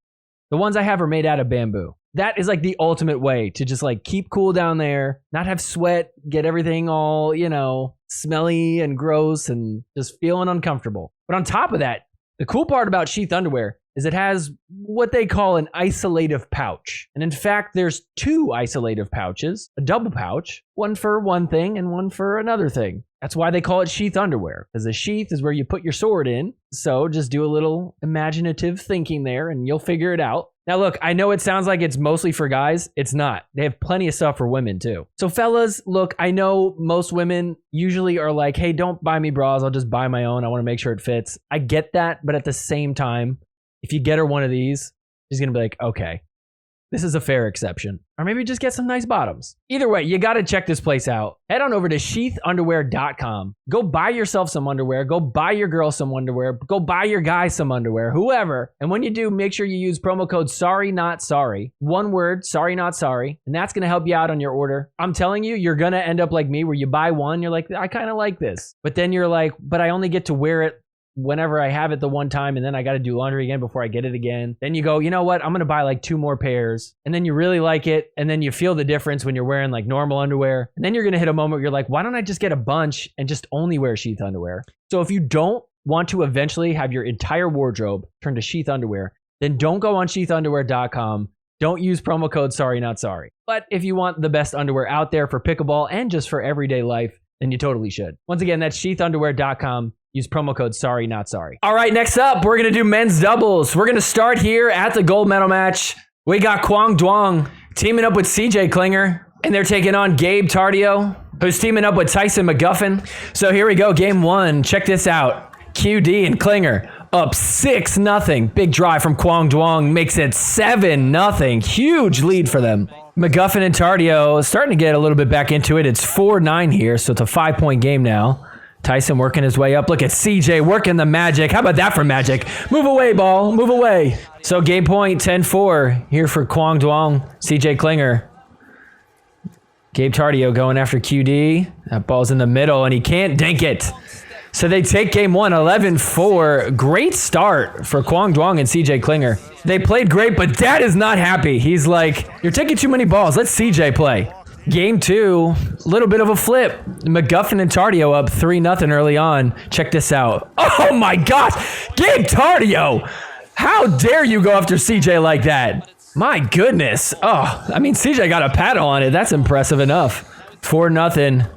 Speaker 1: The ones I have are made out of bamboo. That is like the ultimate way to just like keep cool down there, not have sweat, get everything all, you know, smelly and gross and just feeling uncomfortable. But on top of that, the cool part about sheath underwear is it has what they call an isolative pouch. And in fact, there's 2 isolative pouches, a double pouch, one for one thing and one for another thing. That's why they call it sheath underwear, because the sheath is where you put your sword in. So just do a little imaginative thinking there and you'll figure it out. Now look, I know it sounds like it's mostly for guys. It's not. They have plenty of stuff for women too. So fellas, look, I know most women usually are like, hey, don't buy me bras. I'll just buy my own. I want to make sure it fits. I get that. But at the same time, if you get her one of these, she's going to be like, okay, this is a fair exception. Or maybe just get some nice bottoms. Either way, you got to check this place out. Head on over to sheathunderwear.com. Go buy yourself some underwear. Go buy your girl some underwear. Go buy your guy some underwear, whoever. And when you do, make sure you use promo code SORRY-NOT-SORRY. One word, sorry, not sorry. And that's going to help you out on your order. I'm telling you, you're going to end up like me where you buy one. You're like, I kind of like this. But then you're like, but I only get to wear it whenever I have it the one time and then I got to do laundry again before I get it again. Then you go, you know what? I'm going to buy like 2 more pairs. And then you really like it. And then you feel the difference when you're wearing like normal underwear. And then you're going to hit a moment where you're like, why don't I just get a bunch and just only wear sheath underwear? So if you don't want to eventually have your entire wardrobe turn to sheath underwear, then don't go on sheathunderwear.com. Don't use promo code sorry not sorry. But if you want the best underwear out there for pickleball and just for everyday life, then you totally should. Once again, that's sheathunderwear.com. Use promo code sorry not sorry. All right, next up, we're going to do men's doubles. We're going to start here at the gold medal match. We got Quang Duong teaming up with CJ Klinger, and they're taking on Gabe Tardio, who's teaming up with Tyson McGuffin. So here we go, game 1. Check this out. QD and Klinger up 6-0. Big drive from Quang Duong makes it 7-0. Huge lead for them. McGuffin and Tardio starting to get a little bit back into it. It's 4-9 here, so it's a 5-point game now. Tyson working his way up. Look at CJ working the magic. How about that for magic? Move away, ball. Move away. So game point, 10-4 here for Quang Duong, CJ Klinger. Gabe Tardio going after QD. That ball's in the middle, and he can't dink it. So they take game 1, 11-4. Great start for Quang Duong and CJ Klinger. They played great, but Dad is not happy. He's like, you're taking too many balls. Let CJ play. Game 2, a little bit of a flip. McGuffin and Tardio up 3-0 early on. Check this out. Oh my gosh, Gabe Tardio. How dare you go after CJ like that? My goodness. Oh, I mean, CJ got a paddle on it. That's impressive enough. 4-0.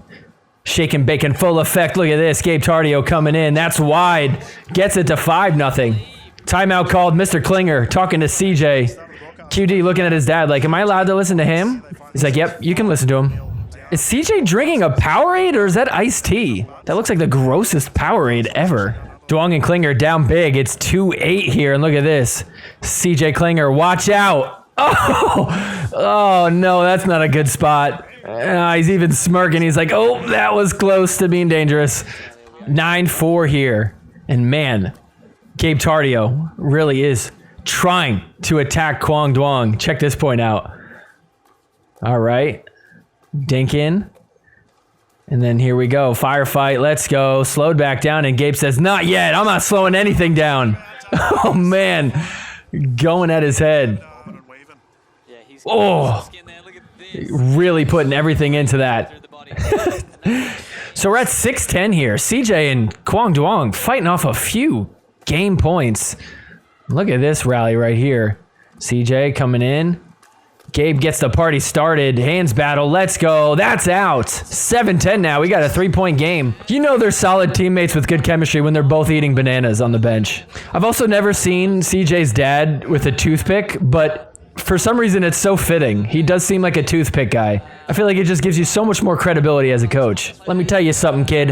Speaker 1: Shake and bake in full effect. Look at this. Gabe Tardio coming in. That's wide. Gets it to 5-0. Timeout called. Mr. Klinger talking to CJ. QD looking at his dad like, am I allowed to listen to him? He's like, yep, you can listen to him. Is CJ drinking a Powerade or is that iced tea? That looks like the grossest Powerade ever. Duong and Klinger down big. It's 2-8 here, and look at this. CJ Klinger, watch out. Oh no, that's not a good spot. He's even smirking. He's like, oh, that was close to being dangerous. 9-4 here. And man, Gabe Tardio really is trying to attack Quang Duong. Check this point out. All right. Dink in. And then here we go. Firefight. Let's go. Slowed back down. And Gabe says, not yet. I'm not slowing anything down. Oh, man. Going at his head. Oh. Really putting everything into that. So we're at 6-10 here. CJ and Quang Duong fighting off a few game points. Look at this rally right here. CJ coming in. Gabe gets the party started. Hands battle. Let's go. That's out. 7-10 now. We got a 3-point game. You know they're solid teammates with good chemistry when they're both eating bananas on the bench. I've also never seen CJ's dad with a toothpick, but for some reason it's so fitting. He does seem like a toothpick guy. I feel like it just gives you so much more credibility as a coach. Let me tell you something, kid.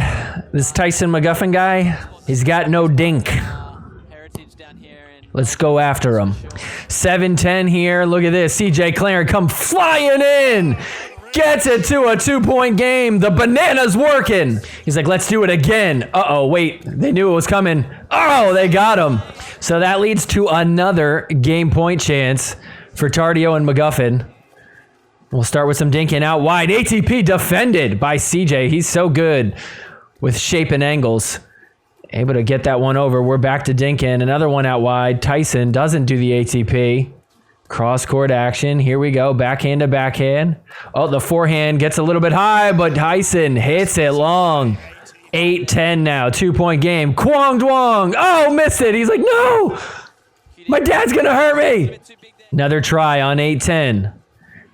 Speaker 1: This Tyson McGuffin guy, he's got no dink. Let's go after him. 7-10 here. Look at this. CJ Klinger come flying in. Gets it to a 2-point game. The banana's working. He's like, let's do it again. Uh-oh, wait. They knew it was coming. Oh, they got him. So that leads to another game point chance for Tardio and McGuffin. We'll start with some dinking out wide. ATP defended by CJ. He's so good with shape and angles. Able to get that one over. We're back to Dinkin. Another one out wide. Tyson doesn't do the ATP. Cross-court action. Here we go. Backhand to backhand. Oh, the forehand gets a little bit high, but Tyson hits it long. 8-10 now. 2-point game. Quang Duong. Oh, missed it. He's like, no! My dad's going to hurt me. Another try on 8-10.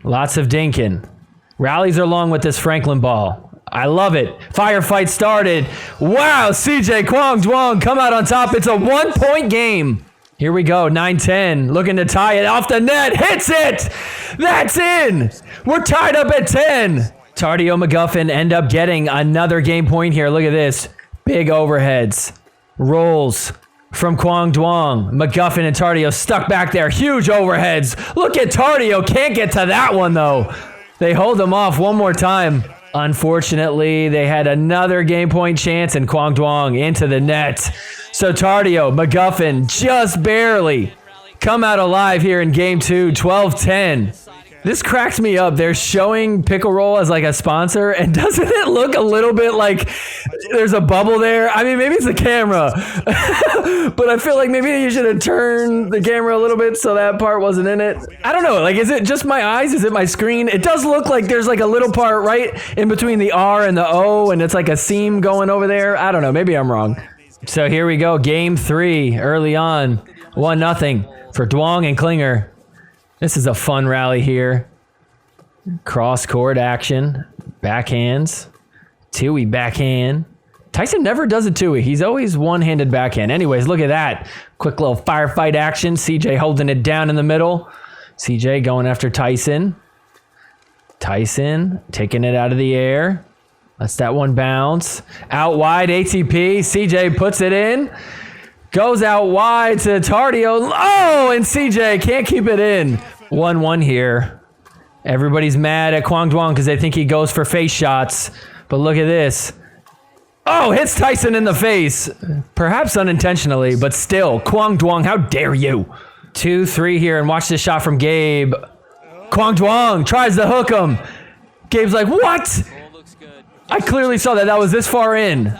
Speaker 1: Lots of Dinkin. Rallies are long with this Franklin ball. I love it. Firefight started. Wow, CJ Quang Duong come out on top. It's a 1-point game. Here we go, 9-10. Looking to tie it off the net. Hits it. That's in. We're tied up at 10. Tardio McGuffin end up getting another game point here. Look at this. Big overheads. Rolls from Quang Duong. McGuffin and Tardio stuck back there. Huge overheads. Look at Tardio. Can't get to that one, though. They hold him off one more time. Unfortunately, they had another game point chance, and Quang Duong into the net. So Tardio, McGuffin, just barely come out alive here in game 2, 12-10. This cracks me up. They're showing Pickleball as like a sponsor, and doesn't it look a little bit like there's a bubble there? I mean, maybe it's the camera, but I feel like maybe you should have turned the camera a little bit so that part wasn't in it. I don't know. Like, is it just my eyes? Is it my screen? It does look like there's like a little part right in between the R and the O, and it's like a seam going over there. I don't know. Maybe I'm wrong. So here we go. Game 3 early on. 1-0 for Duong and Klinger. This is a fun rally here. Cross court action. Backhands. Tui backhand. Tyson never does a Tui. He's always one-handed backhand. Anyways, look at that. Quick little firefight action. CJ holding it down in the middle. CJ going after Tyson. Tyson taking it out of the air. Lets that one bounce. Out wide, ATP. CJ puts it in. Goes out wide to Tardio. Oh, and CJ can't keep it in. 1-1 here. Everybody's mad at Quang Duong because they think he goes for face shots. But look at this. Oh, hits Tyson in the face. Perhaps unintentionally, but still. Quang Duong, how dare you? 2-3 here, and watch this shot from Gabe. Quang Duong tries to hook him. Gabe's like, what? I clearly saw that. That was this far in.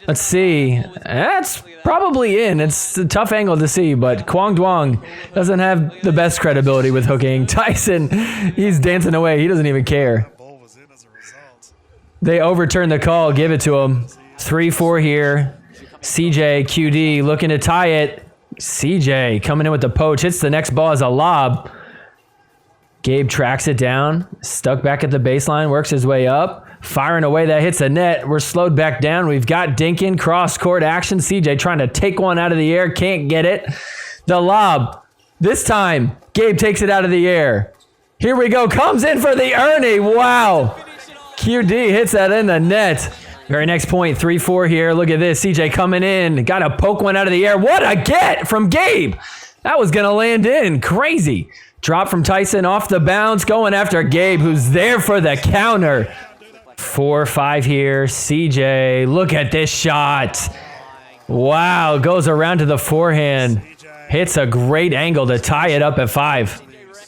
Speaker 1: Let's see. That's probably in. It's a tough angle to see, but Quang Duong doesn't have the best credibility with hooking. Tyson, he's dancing away. He doesn't even care. They overturn the call. Give it to him. 3-4 here. CJ, QD looking to tie it. CJ coming in with the poach. Hits the next ball as a lob. Gabe tracks it down. Stuck back at the baseline. Works his way up. Firing away, that hits the net. We're slowed back down. We've got Dinkin, cross-court action. CJ trying to take one out of the air. Can't get it. The lob. This time, Gabe takes it out of the air. Here we go. Comes in for the Ernie. Wow. QD hits that in the net. Very next point, 3-4 here. Look at this. CJ coming in. Got to poke one out of the air. What a get from Gabe. That was going to land in. Crazy. Drop from Tyson off the bounce. Going after Gabe, who's there for the counter. 4-5 here. CJ, look at this shot. Wow, goes around to the forehand. Hits a great angle to tie it up at 5.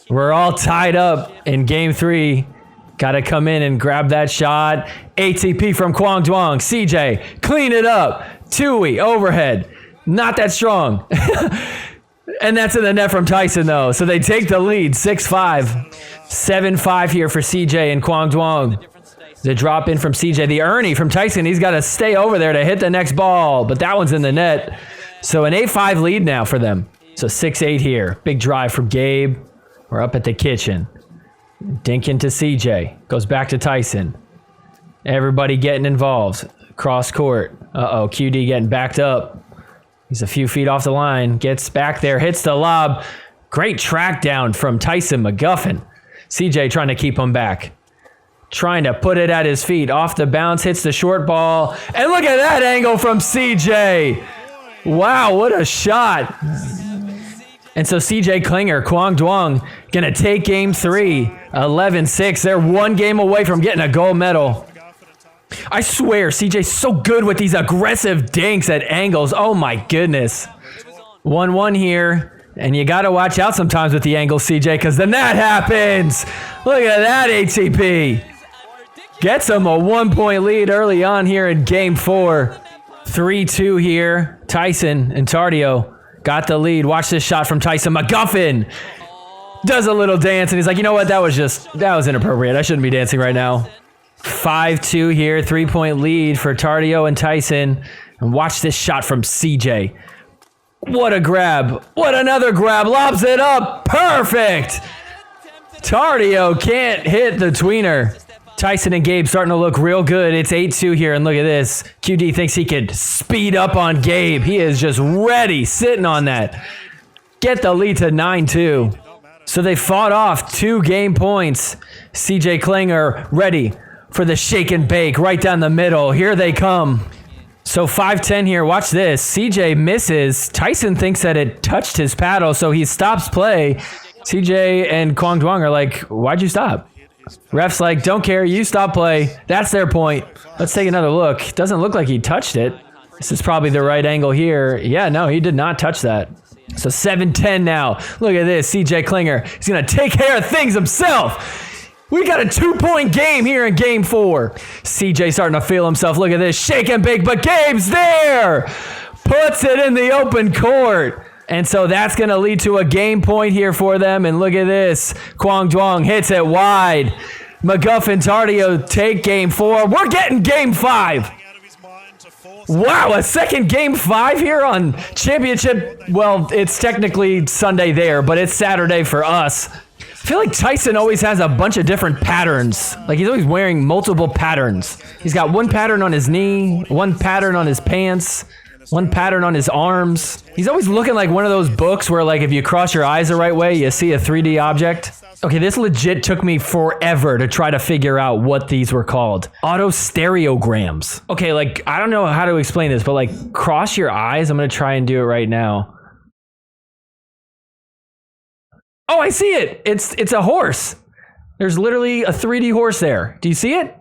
Speaker 1: We're all tied up in game 3. Got to come in and grab that shot. ATP from Quang Duong. CJ, clean it up. Tui, overhead. Not that strong. And that's in the net from Tyson, though. So they take the lead, 6-5. 7-5 here for CJ and Quang Duong. The drop in from CJ. The Ernie from Tyson. He's got to stay over there to hit the next ball, but that one's in the net. So an 8-5 lead now for them. So 6-8 here. Big drive from Gabe. We're up at the kitchen. Dinkin to CJ. Goes back to Tyson. Everybody getting involved. Cross court. Uh-oh, QD getting backed up. He's a few feet off the line. Gets back there. Hits the lob. Great track down from Tyson McGuffin. CJ trying to keep him back. Trying to put it at his feet. Off the bounce, hits the short ball. And look at that angle from CJ. Wow, what a shot. And so CJ Klinger, Quang Duong, going to take game 3, 11-6. They're one game away from getting a gold medal. I swear, CJ's so good with these aggressive dinks at angles. Oh my goodness. 1-1 here. And you got to watch out sometimes with the angles, CJ, because then that happens. Look at that ATP. Gets him a 1-point lead early on here in game 4. 3-2 here. Tyson and Tardio got the lead. Watch this shot from Tyson McGuffin. Does a little dance, and he's like, you know what? That was inappropriate. I shouldn't be dancing right now. 5-2 here. 3-point lead for Tardio and Tyson. And watch this shot from CJ. What a grab. What another grab. Lobs it up. Perfect. Tardio can't hit the tweener. Tyson and Gabe starting to look real good. It's 8-2 here, and look at this. QD thinks he could speed up on Gabe. He is just ready, sitting on that. Get the lead to 9-2. So they fought off 2 game points. CJ Klinger ready for the shake and bake right down the middle. Here they come. So 5-10 here. Watch this. CJ misses. Tyson thinks that it touched his paddle, so he stops play. CJ and Quang Duong are like, why'd you stop? Ref's like, don't care. You stop play. That's their point. Let's take another look. Doesn't look like he touched it. This is probably the right angle here. Yeah, no, he did not touch that. So 7-10 now. Look at this, CJ Klinger. He's gonna take care of things himself. We got a 2-point game here in game 4. CJ starting to feel himself. Look at this, shake and bake, but Gabe's there. Puts it in the open court. And so that's going to lead to a game point here for them. And look at this. Quang Duong hits it wide. McGuffin Tardio take game 4. We're getting game 5. Wow, a second game 5 here on championship. Well, it's technically Sunday there, but it's Saturday for us. I feel like Tyson always has a bunch of different patterns. Like he's always wearing multiple patterns. He's got one pattern on his knee, one pattern on his pants, one pattern on his arms. He's always looking like one of those books where like if you cross your eyes the right way, you see a 3D object. Okay, this legit took me forever to try to figure out what these were called. Autostereograms. Okay, like I don't know how to explain this, but like cross your eyes. I'm gonna try and do it right now. Oh, I see it. It's a horse. There's literally a 3D horse there. Do you see it?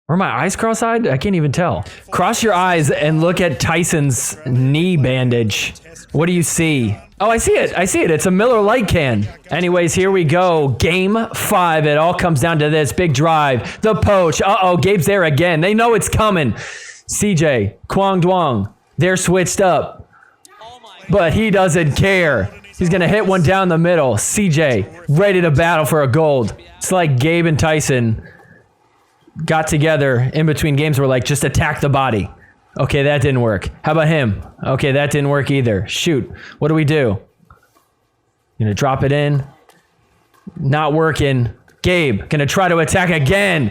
Speaker 1: Are my eyes cross-eyed? I can't even tell. Cross your eyes and look at Tyson's knee bandage. What do you see? Oh, I see it. I see it. It's a Miller Lite can. Anyways, here we go. Game 5. It all comes down to this. Big drive. The poach. Uh-oh, Gabe's there again. They know it's coming. CJ, Quang Duong, they're switched up. But he doesn't care. He's going to hit one down the middle. CJ, ready to battle for a gold. It's like Gabe and Tyson got together in between games. We're like, just attack the body. Okay, that didn't work. How about him? Okay, that didn't work either. Shoot. What do we do? Gonna drop it in. Not working. Gabe, gonna try to attack again.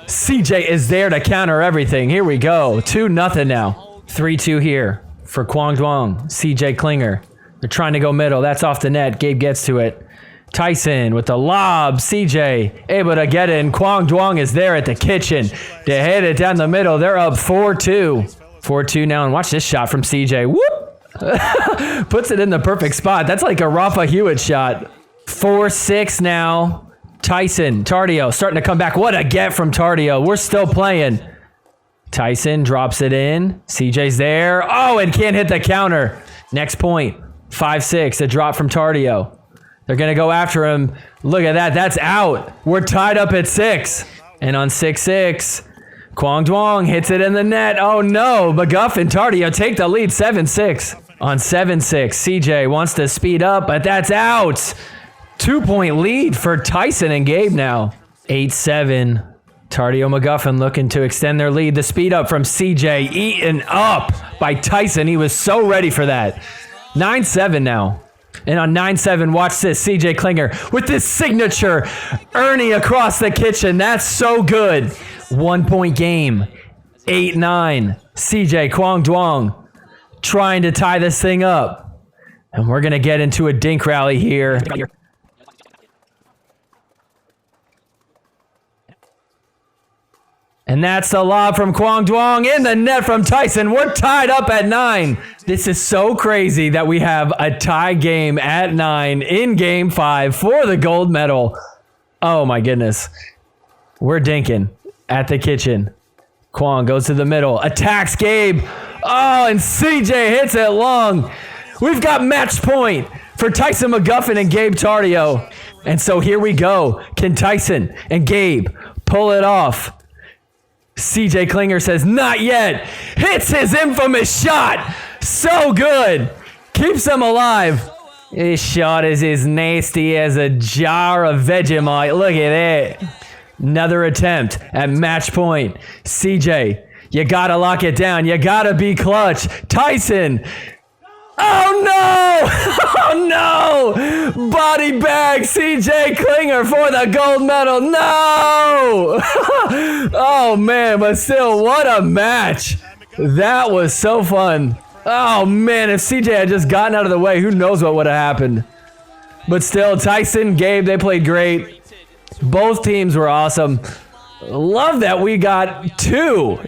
Speaker 1: CJ is there to counter everything. Here we go. 2-0 now. 3-2 here for Quang Duong. CJ Klinger. They're trying to go middle. That's off the net. Gabe gets to it. Tyson with the lob. CJ able to get it, and Quang Duong is there at the kitchen to hit it down the middle. They're up 4-2. 4-2 now, and watch this shot from CJ. Whoop! Puts it in the perfect spot. That's like a Rafa Hewitt shot. 4-6 now. Tyson, Tardio starting to come back. What a get from Tardio. We're still playing. Tyson drops it in. CJ's there. Oh, and can't hit the counter. Next point. 5-6. A drop from Tardio. They're going to go after him. Look at that. That's out. We're tied up at 6. And on 6-6, Quang Duong hits it in the net. Oh, no. McGuffin, Tardio take the lead 7-6. On 7-6, CJ wants to speed up, but that's out. 2-point lead for Tyson and Gabe now. 8-7. Tardio McGuffin looking to extend their lead. The speed up from CJ eaten up by Tyson. He was so ready for that. 9-7 now. And on 9-7, watch this. CJ Klinger with this signature Ernie across the kitchen. That's so good. 1-point game. 8-9. CJ Quang Duong trying to tie this thing up. And we're going to get into a dink rally here. And that's the lob from Quang Duong in the net from Tyson. We're tied up at 9. This is so crazy that we have a tie game at 9 in game 5 for the gold medal. Oh my goodness. We're dinking at the kitchen. Quang goes to the middle, attacks Gabe. Oh, and CJ hits it long. We've got match point for Tyson McGuffin and Gabe Tardio. And so here we go. Can Tyson and Gabe pull it off? CJ Klinger says, not yet. Hits his infamous shot. So good. Keeps him alive. This shot is as nasty as a jar of Vegemite. Look at it. Another attempt at match point. CJ, you gotta lock it down. You gotta be clutch. Tyson. Oh no! Oh no! Body bag CJ Klinger for the gold medal. No! Oh man, but still, what a match. That was so fun. Oh man, if CJ had just gotten out of the way, who knows what would have happened. But still, Tyson, Gabe, they played great. Both teams were awesome. Love that we got 2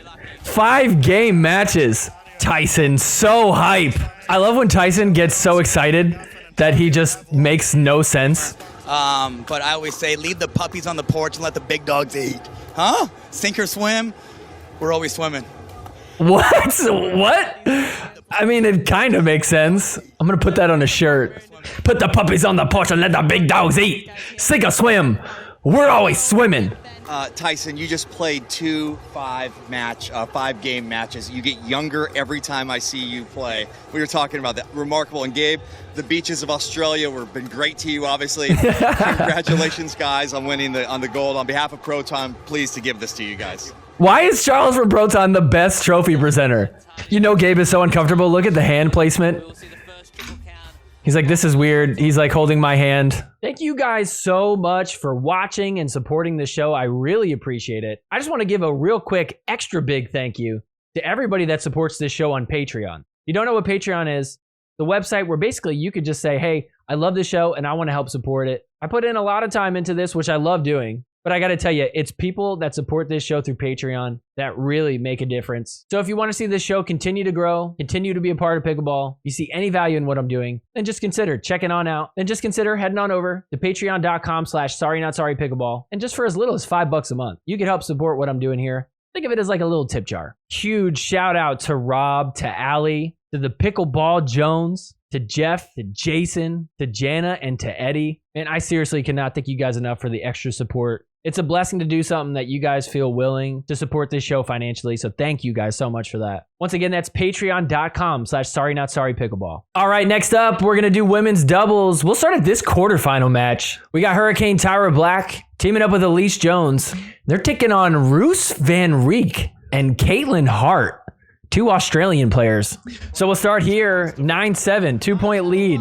Speaker 1: 5-game matches. Tyson, so hype. I love when Tyson gets so excited that he just makes no sense.
Speaker 13: But I always say, leave the puppies on the porch and let the big dogs eat. Huh? Sink or swim? We're always swimming.
Speaker 1: What? What? I mean, it kind of makes sense. I'm going to put that on a shirt. Put the puppies on the porch and let the big dogs eat. Sink or swim. We're always swimming.
Speaker 10: Tyson, you just played 2 5-game matches. You get younger every time I see you play. We were talking about that. Remarkable. And Gabe, the beaches of Australia have been great to you, obviously. Congratulations, guys, on winning the gold. On behalf of Proton, pleased to give this to you guys.
Speaker 1: Why is Charles from Proton the best trophy presenter? You know Gabe is so uncomfortable. Look at the hand placement. He's like, this is weird. He's like holding my hand. Thank you guys so much for watching and supporting the show. I really appreciate it. I just want to give a real quick, extra big thank you to everybody that supports this show on Patreon. You don't know what Patreon is? The website where basically you could just say, hey, I love the show and I want to help support it. I put in a lot of time into this, which I love doing. But I got to tell you, it's people that support this show through Patreon that really make a difference. So if you want to see this show continue to grow, continue to be a part of Pickleball, you see any value in what I'm doing, then just consider checking on out. Then just consider heading on over to patreon.com/sorrynotsorrypickleball. And just for as little as $5 a month, you can help support what I'm doing here. Think of it as like a little tip jar. Huge shout out to Rob, to Allie, to the Pickleball Jones, to Jeff, to Jason, to Jana, and to Eddie. And I seriously cannot thank you guys enough for the extra support. It's a blessing to do something that you guys feel willing to support this show financially. So thank you guys so much for that. Once again, that's patreon.com/sorrynotsorrypickleball. All right, next up, we're going to do women's doubles. We'll start at this quarterfinal match. We got Hurricane Tyra Black teaming up with Elise Jones. They're taking on Roos Van Reek and Caitlin Hart, 2 Australian players. So we'll start here, 9-7, 2-point lead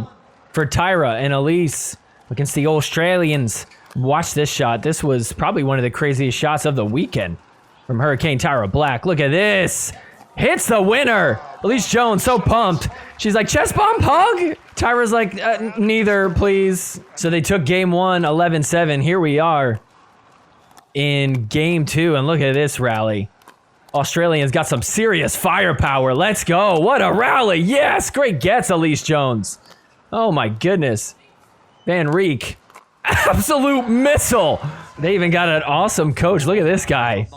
Speaker 1: for Tyra and Elise against the Australians. Watch this shot. This was probably one of the craziest shots of the weekend from Hurricane Tyra Black. Look at this. Hits the winner. Elise Jones so pumped. She's like, chest bump, hug? Tyra's like, neither, please. So they took game 1, 11-7. Here we are in game 2. And look at this rally. Australians got some serious firepower. Let's go. What a rally. Yes. Great gets, Elise Jones. Oh, my goodness. Van Reek. Absolute missile. They even got an awesome coach. Look at this guy.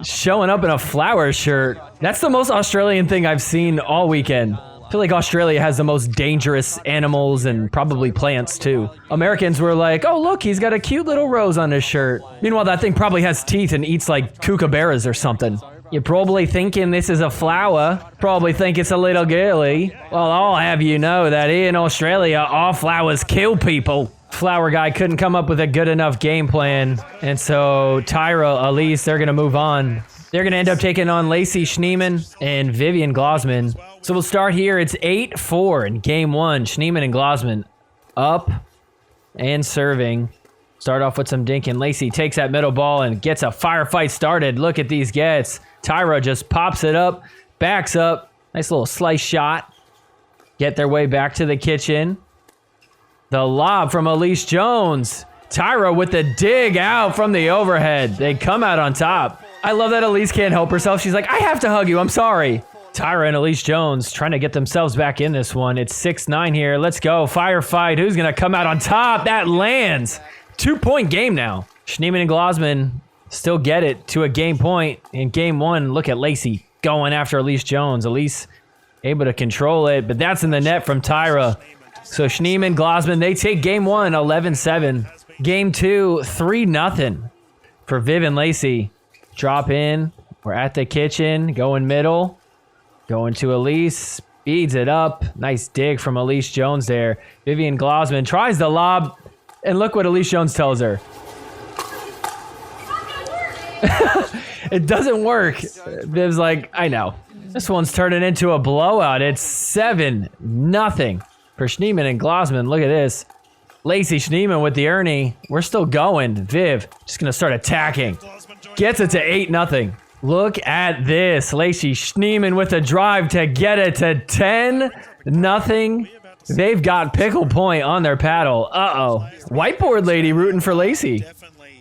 Speaker 1: Showing up in a flower shirt. That's the most Australian thing I've seen all weekend. I feel like Australia has the most dangerous animals and probably plants too. Americans were like, oh look, he's got a cute little rose on his shirt. Meanwhile, that thing probably has teeth and eats like kookaburras or something. You're probably thinking this is a flower. Probably think it's a little girly. Well, I'll have you know that in Australia, all flowers kill people. Flower guy couldn't come up with a good enough game plan. And so Tyra, Elise, they're going to move on. They're going to end up taking on Lacey Schneeman and Vivian Glosman. So we'll start here. It's 8-4 in game 1. Schneeman and Glosman up and serving. Start off with some dinking. Lacey takes that middle ball and gets a firefight started. Look at these gets. Tyra just pops it up, backs up. Nice little slice shot. Get their way back to the kitchen. The lob from Elise Jones. Tyra with the dig out from the overhead. They come out on top. I love that Elise can't help herself. She's like, I have to hug you. I'm sorry. Tyra and Elise Jones trying to get themselves back in this one. It's 6-9 here. Let's go. Firefight. Who's going to come out on top? That lands. 2-point game now. Schneeman and Glosman still get it to a game point. In game 1, look at Lacey going after Elise Jones. Elise able to control it, but that's in the net from Tyra. So Schneeman, Glosman, they take game 1, 11-7. Game 2, 3-0 for Viv and Lacey. Drop in. We're at the kitchen. Going middle. Going to Elise. Speeds it up. Nice dig from Elise Jones there. Vivian Glosman tries the lob. And look what Elise Jones tells her. It doesn't work. Viv's like, I know. This one's turning into a blowout. It's 7-0 for Schneeman and Glosman. Look at this. Lacey Schneeman with the Ernie. We're still going. Viv just going to start attacking. Gets it to 8-0. Look at this. Lacey Schneeman with a drive to get it to 10-0. They've got pickle point on their paddle. Uh-oh. Whiteboard lady rooting for Lacey.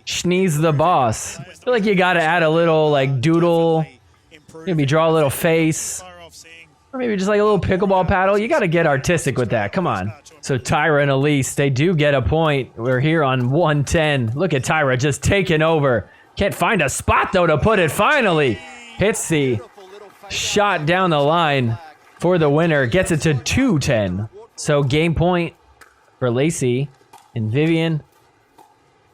Speaker 1: Schnee's the boss. I feel like you got to add a little like doodle. Maybe draw a little face. Or maybe just like a little pickleball paddle. You got to get artistic with that. Come on. So Tyra and Elise, they do get a point. We're here on 110. Look at Tyra just taking over. Can't find a spot, though, to put it finally. Hits the shot down the line for the winner. Gets it to 2-10. So game point for Leigh and Vivian.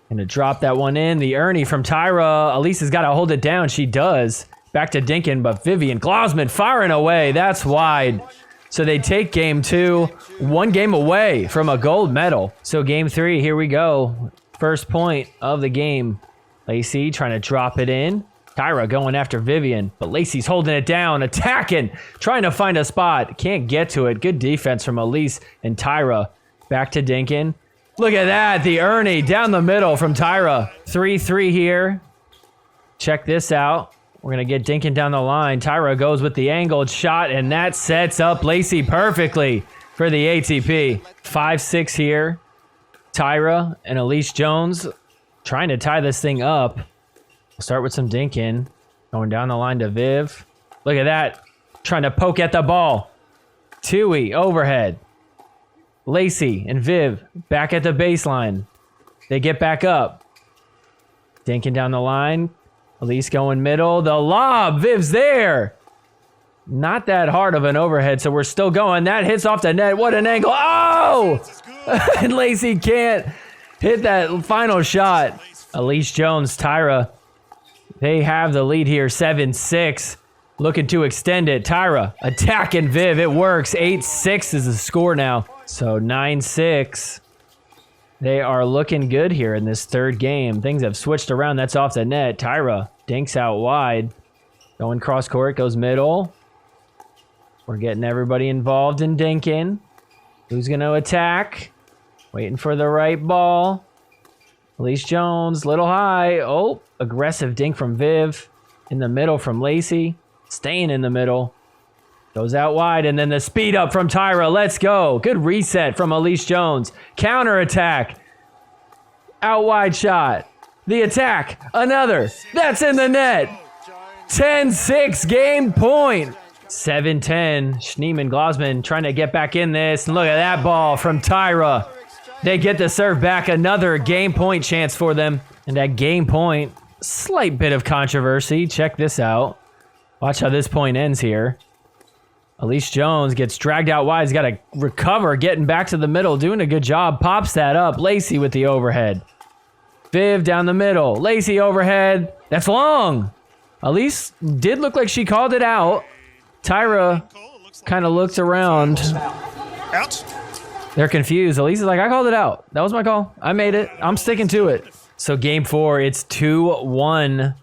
Speaker 1: Gonna drop that one in. The Ernie from Tyra. Elise has got to hold it down. She does. Back to Dinkin, but Vivian Glosman firing away. That's wide. So they take game 2, 1 game away from a gold medal. So game 3, here we go. First point of the game. Leigh trying to drop it in. Tyra going after Vivian, but Lacey's holding it down, attacking, trying to find a spot. Can't get to it. Good defense from Elise and Tyra. Back to Dinkin. Look at that. The Ernie down the middle from Tyra. 3-3 here. Check this out. We're going to get Dinkin down the line. Tyra goes with the angled shot, and that sets up Leigh perfectly for the ATP. 5-6 here. Tyra and Elise Jones trying to tie this thing up. We'll start with some Dinkin. Going down the line to Viv. Look at that. Trying to poke at the ball. Tui overhead. Leigh and Viv back at the baseline. They get back up. Dinkin down the line. Elise going middle. The lob. Viv's there. Not that hard of an overhead, so we're still going. That hits off the net. What an angle. Oh! And Leigh can't hit that final shot. Elise Jones, Tyra, they have the lead here, 7-6. Looking to extend it. Tyra attacking Viv. It works. 8-6 is the score now. So 9-6. They are looking good here in this third game. Things have switched around. That's off the net. Tyra dinks out wide. Going cross court, goes middle. We're getting everybody involved in dinking. Who's going to attack? Waiting for the right ball. Elise Jones, little high. Oh, aggressive dink from Viv. In the middle from Leigh. Staying in the middle. Goes out wide, and then the speed up from Tyra. Let's go. Good reset from Elise Jones. Counter attack. Out wide shot. The attack. Another. That's in the net. 10-6 game point. 7-10. Schneemann Glosman trying to get back in this. And look at that ball from Tyra. They get the serve back. Another game point chance for them. And that game point, slight bit of controversy. Check this out. Watch how this point ends here. Elise Jones gets dragged out wide. He's got to recover, getting back to the middle, doing a good job. Pops that up. Leigh with the overhead. Viv down the middle. Leigh overhead. That's long. Elise did look like she called it out. Tyra kind of looked around.
Speaker 7: Out.
Speaker 1: They're confused. Elise is like, I called it out. That was my call. I made it. I'm sticking to it. So game 4, it's 2-1.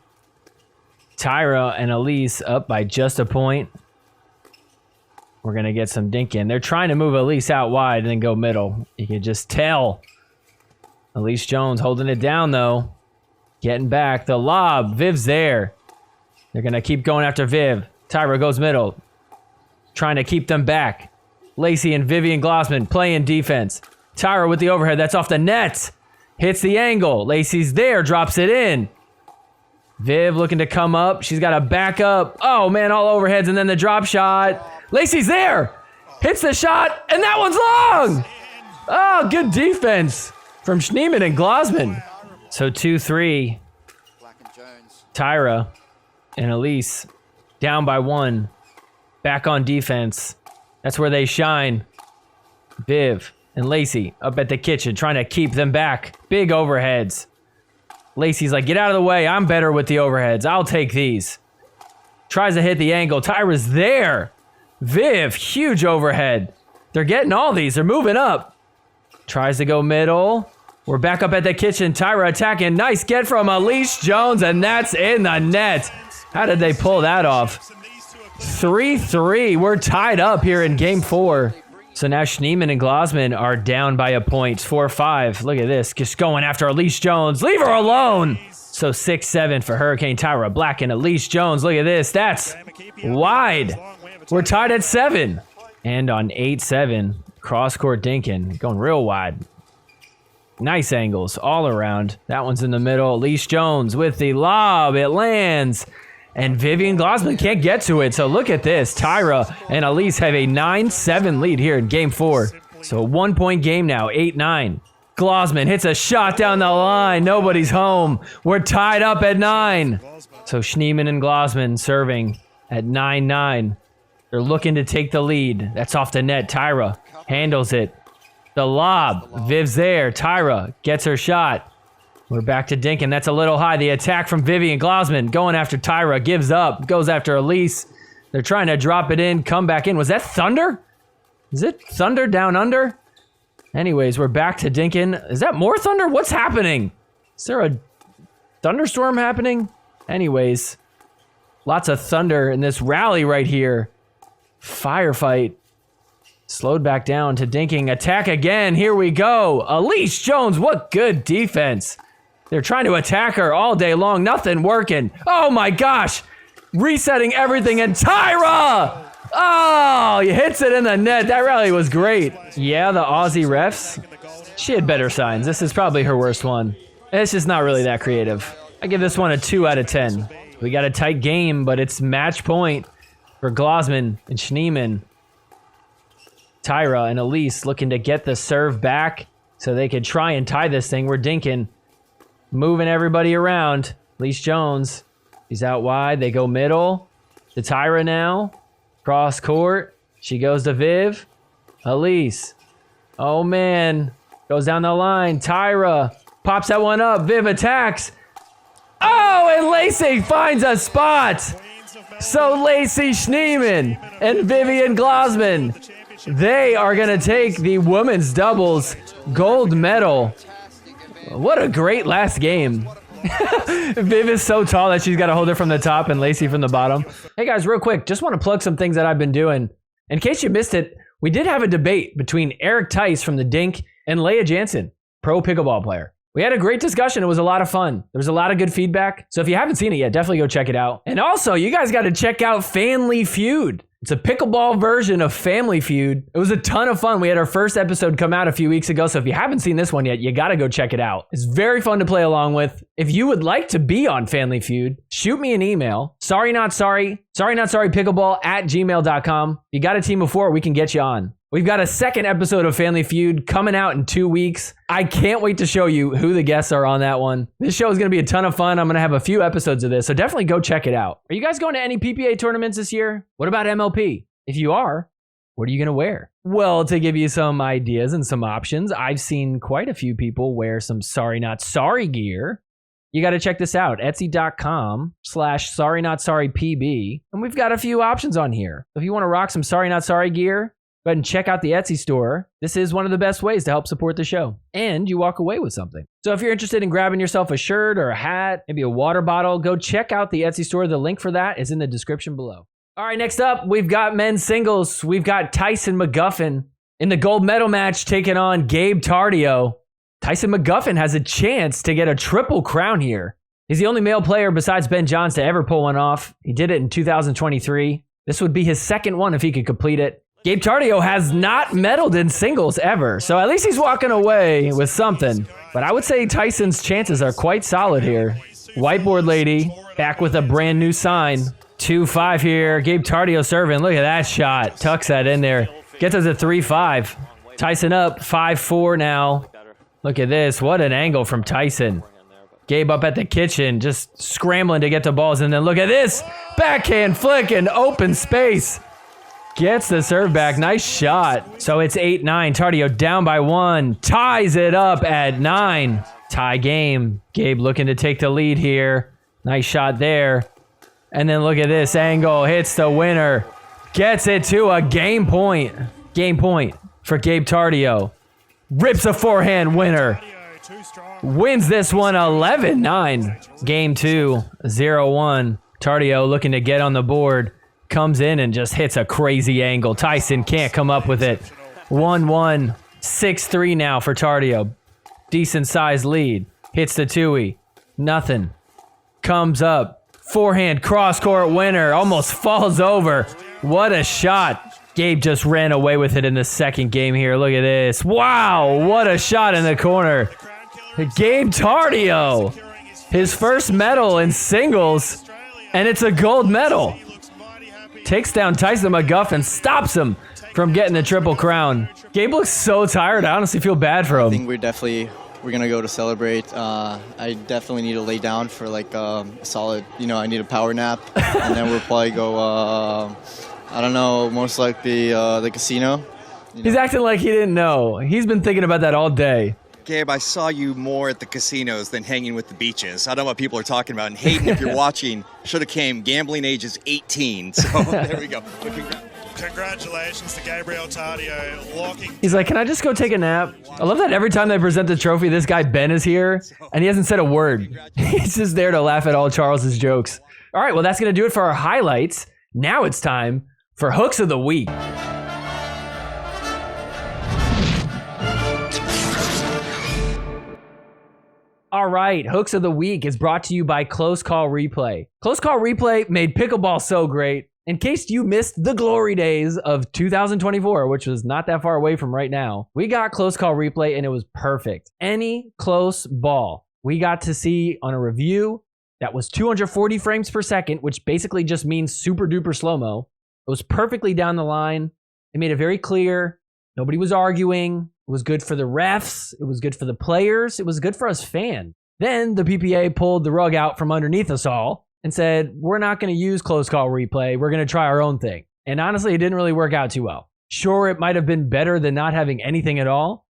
Speaker 1: Tyra and Elise up by just a point. We're going to get some dinking. They're trying to move Elise out wide and then go middle. You can just tell. Elise Jones holding it down, though. Getting back. The lob. Viv's there. They're going to keep going after Viv. Tyra goes middle. Trying to keep them back. Leigh and Vivian Glosman playing defense. Tyra with the overhead. That's off the net. Hits the angle. Lacey's there. Drops it in. Viv looking to come up. She's got to back up. Oh, man, all overheads. And then the drop shot. Lacey's there. Hits the shot. And that one's long. Oh, good defense from Schneemann and Glosman. So 2-3. Tyra and Elise down by 1. Back on defense. That's where they shine. Viv and Leigh up at the kitchen trying to keep them back. Big overheads. Lacey's like, get out of the way. I'm better with the overheads. I'll take these. Tries to hit the angle. Tyra's there. Viv, huge overhead. They're getting all these. They're moving up. Tries to go middle. We're back up at the kitchen. Tyra attacking. Nice get from Elise Jones, and that's in the net. How did they pull that off? 3-3. We're tied up here in game 4. So now Schneemann and Glosman are down by a point. 4-5. Look at this. Just going after Elise Jones. Leave her alone. So 6-7 for Hurricane Tyra Black and Elise Jones. Look at this. That's wide. We're tied at 7. And on 8-7, cross-court dinking. Going real wide. Nice angles all around. That one's in the middle. Elise Jones with the lob. It lands. And Vivian Glosman can't get to it. So look at this. Tyra and Elise have a 9-7 lead here in game 4. So a 1-point game now. 8-9. Glosman hits a shot down the line. Nobody's home. We're tied up at 9. So Schneemann and Glosman serving. at 9-9. They're looking to take the lead. That's off the net. Tyra handles it. The lob. Viv's there. Tyra gets her shot. We're back to Dinkin. That's a little high. The attack from Vivian Glausman going after Tyra. Gives up. Goes after Elise. They're trying to drop it in. Come back in. Was that Thunder? Is it Thunder down under? Anyways, we're back to Dinkin. Is that more Thunder? What's happening? Is there a thunderstorm happening? Anyways, lots of thunder in this rally right here. Firefight. Slowed back down to Dinking. Attack again. Here we go. Elise Jones, what good defense. They're trying to attack her all day long. Nothing working. Oh my gosh. Resetting everything. And Tyra! Oh, he hits it in the net. That rally was great. Yeah, the Aussie refs. She had better signs. This is probably her worst one. It's just not really that creative. I give this one a 2 out of 10. We got a tight game, but it's match point for Glausman and Schneemann. Tyra and Elise looking to get the serve back so they could try and tie this thing. We're Dinkin. Moving everybody around. Elise Jones. He's out wide. They go middle. To Tyra now. Cross court. She goes to Viv. Elise. Oh, man. Goes down the line. Tyra pops that one up. Viv attacks. Oh, and Lacey finds a spot. So Lacey Schneemann and Vivian Glausman, they are going to take the women's doubles gold medal. What a great last game. Viv is so tall that she's got to hold her from the top and Lacey from the bottom. Hey guys, real quick, just want to plug some things that I've been doing. In case you missed it, we did have a debate between Eric Tice from the Dink and Leigh Jansen, pro pickleball player. We had a great discussion. It was a lot of fun. There was a lot of good feedback. So if you haven't seen it yet, definitely go check it out. And also, you guys got to check out Family Feud. It's a pickleball version of Family Feud. It was a ton of fun. We had our first episode come out a few weeks ago. So if you haven't seen this one yet, you got to go check it out. It's very fun to play along with. If you would like to be on Family Feud, shoot me an email. sorrynotsorry@gmail.com. You got a team of 4, we can get you on. We've got a second episode of Family Feud coming out in 2 weeks. I can't wait to show you who the guests are on that one. This show is going to be a ton of fun. I'm going to have a few episodes of this, so definitely go check it out. Are you guys going to any PPA tournaments this year? What about MLP? If you are, what are you going to wear? Well, to give you some ideas and some options, I've seen quite a few people wear some Sorry Not Sorry gear. You got to check this out, etsy.com/sorrynotsorrypb. And we've got a few options on here. If you want to rock some Sorry Not Sorry gear, go ahead and check out the Etsy store. This is one of the best ways to help support the show. And you walk away with something. So if you're interested in grabbing yourself a shirt or a hat, maybe a water bottle, go check out the Etsy store. The link for that is in the description below. All right, next up, we've got men's singles. We've got Tyson McGuffin in the gold medal match taking on Gabe Tardio. Tyson McGuffin has a chance to get a triple crown here. He's the only male player besides Ben Johns to ever pull one off. He did it in 2023. This would be his second one if he could complete it. Gabe Tardio has not medaled in singles ever, so at least he's walking away with something. But I would say Tyson's chances are quite solid here. Whiteboard lady back with a brand new sign. 2-5 here. Gabe Tardio serving. Look at that shot. Tucks that in there. Gets us a 3-5. Tyson up 5-4 now. Look at this. What an angle from Tyson. Gabe up at the kitchen, just scrambling to get the balls. And then look at this. Backhand flick in open space. Gets the serve back. Nice shot. So it's 8-9. Tardio down by 1. Ties it up at 9. Tie game. Gabe looking to take the lead here. Nice shot there. And then look at this angle. Hits the winner. Gets it to a game point. Game point for Gabe Tardio. Rips a forehand winner. Wins this one 11-9. Game 2, 0-1. Tardio looking to get on the board. Comes in and just hits a crazy angle. Tyson can't come up with it. 1-1. 6-3 now for Tardio. Decent sized lead. Hits the two-y. Nothing. Comes up. Forehand cross-court winner. Almost falls over. What a shot. Gabe just ran away with it in the second game here. Look at this. Wow, what a shot in the corner. Gabe Tardio. His first medal in singles, and it's a gold medal. Takes down Tyson McGuffin, stops him from getting the triple crown. Gabe looks so tired. I honestly feel bad for him.
Speaker 11: I think we're definitely we're gonna go to celebrate. I definitely need to lay down for like a solid, I need a power nap, and then we'll probably go. I don't know, most likely the casino.
Speaker 1: He's acting like he didn't know. He's been thinking about that all day.
Speaker 10: Gabe, I saw you more at the casinos than hanging with the beaches. I don't know what people are talking about. And Hayden, if you're watching, should have came. Gambling age is 18. So there we go.
Speaker 14: Congratulations to Gabriel Tardio walking.
Speaker 1: He's like, can I just go take a nap? I love that every time they present the trophy, this guy Ben is here, and he hasn't said a word. He's just there to laugh at all Charles's jokes. All right, well, that's going to do it for our highlights. Now it's time for Hooks of the Week. All right, Hooks of the Week is brought to you by Close Call Replay. Close Call Replay made pickleball so great. In case you missed the glory days of 2024, which was not that far away from right now, we got Close Call Replay and it was perfect. Any close ball we got to see on a review that was 240 frames per second, which basically just means super duper slow-mo. It was perfectly down the line. It made it very clear. Nobody was arguing. It was good for the refs. It was good for the players. It was good for us fans. Then the PPA pulled the rug out from underneath us all and said, we're not going to use Close Call Replay. We're going to try our own thing. And honestly, it didn't really work out too well. Sure, it might have been better than not having anything at all,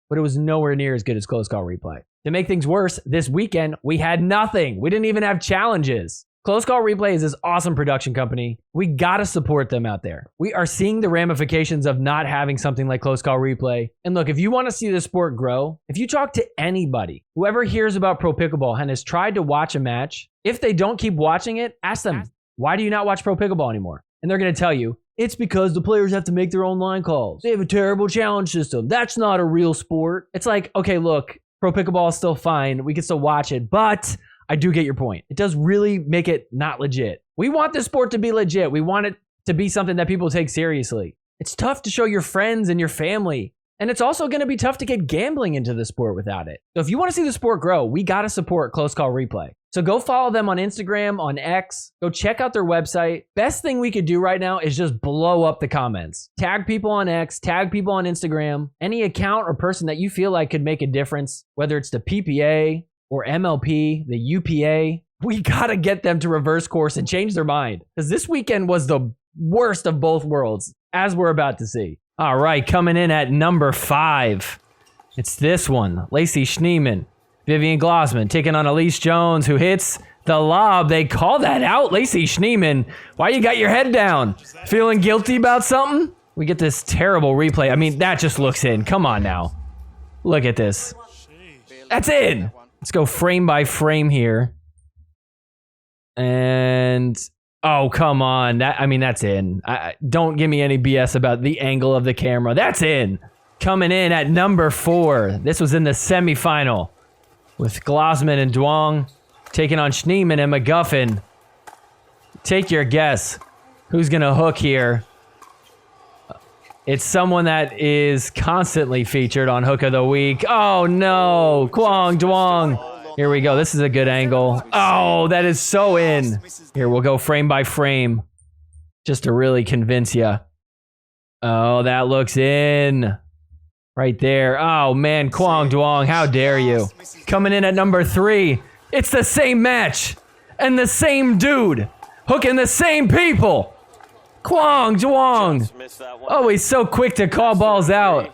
Speaker 1: but it was nowhere near as good as Close Call Replay. To make things worse, this weekend, we had nothing. We didn't even have challenges. Close Call Replay is this awesome production company. We gotta support them out there. We are seeing the ramifications of not having something like Close Call Replay. And look, if you want to see the sport grow, if you talk to anybody, whoever hears about Pro Pickleball and has tried to watch a match, if they don't keep watching it, ask them, why do you not watch Pro Pickleball anymore? And they're gonna tell you, it's because the players have to make their own line calls. They have a terrible challenge system. That's not a real sport. It's like, okay, look, Pro Pickleball is still fine. We can still watch it, but I do get your point. It does really make it not legit. We want this sport to be legit. We want it to be something that people take seriously. It's tough to show your friends and your family. And it's also going to be tough to get gambling into the sport without it. So if you want to see the sport grow, we got to support Close Call Replay. So go follow them on Instagram, on X. Go check out their website. Best thing we could do right now is just blow up the comments. Tag people on X, tag people on Instagram. Any account or person that you feel like could make a difference, whether it's the PPA, or MLP, the UPA, we gotta get them to reverse course and change their mind. Because this weekend was the worst of both worlds, as we're about to see. All right, coming in at number 5. It's this one, Lacey Schneemann, Vivian Glossman, taking on Elise Jones, who hits the lob. They call that out, Lacey Schneemann. Why you got your head down? Feeling guilty about something? We get this terrible replay. I mean, that just looks in. Come on now. Look at this. That's in. Let's go frame by frame here. And, oh, come on. That's in. Don't give me any BS about the angle of the camera. That's in. Coming in at number 4. This was in the semifinal with Glossman and Duong taking on Schneemann and McGuffin. Take your guess. Who's going to hook here? It's someone that is constantly featured on Hook of the Week. Oh, no. Quang Duong. Here we go. This is a good angle. Oh, that is so in. Here, we'll go frame by frame just to really convince you. Oh, that looks in. Right there. Oh, man. Quang Duong, how dare you? Coming in at number 3. It's the same match and the same dude hooking the same people. Quang Duong. Oh, he's so quick to call balls out.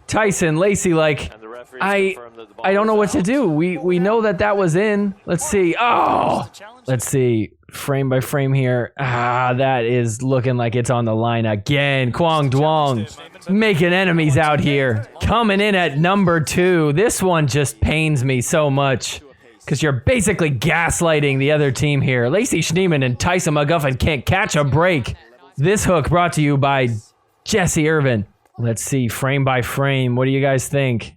Speaker 1: Tyson, Lacey, like, I don't know what to do. We know that was in. Let's see. Oh, let's see. Frame by frame here. That is looking like it's on the line again. Quang Duong making enemies out here. Coming in at number 2. This one just pains me so much because you're basically gaslighting the other team here. Lacey Schneemann and Tyson McGuffin can't catch a break. This hook brought to you by Jesse Irvin. Let's see, frame by frame. What do you guys think?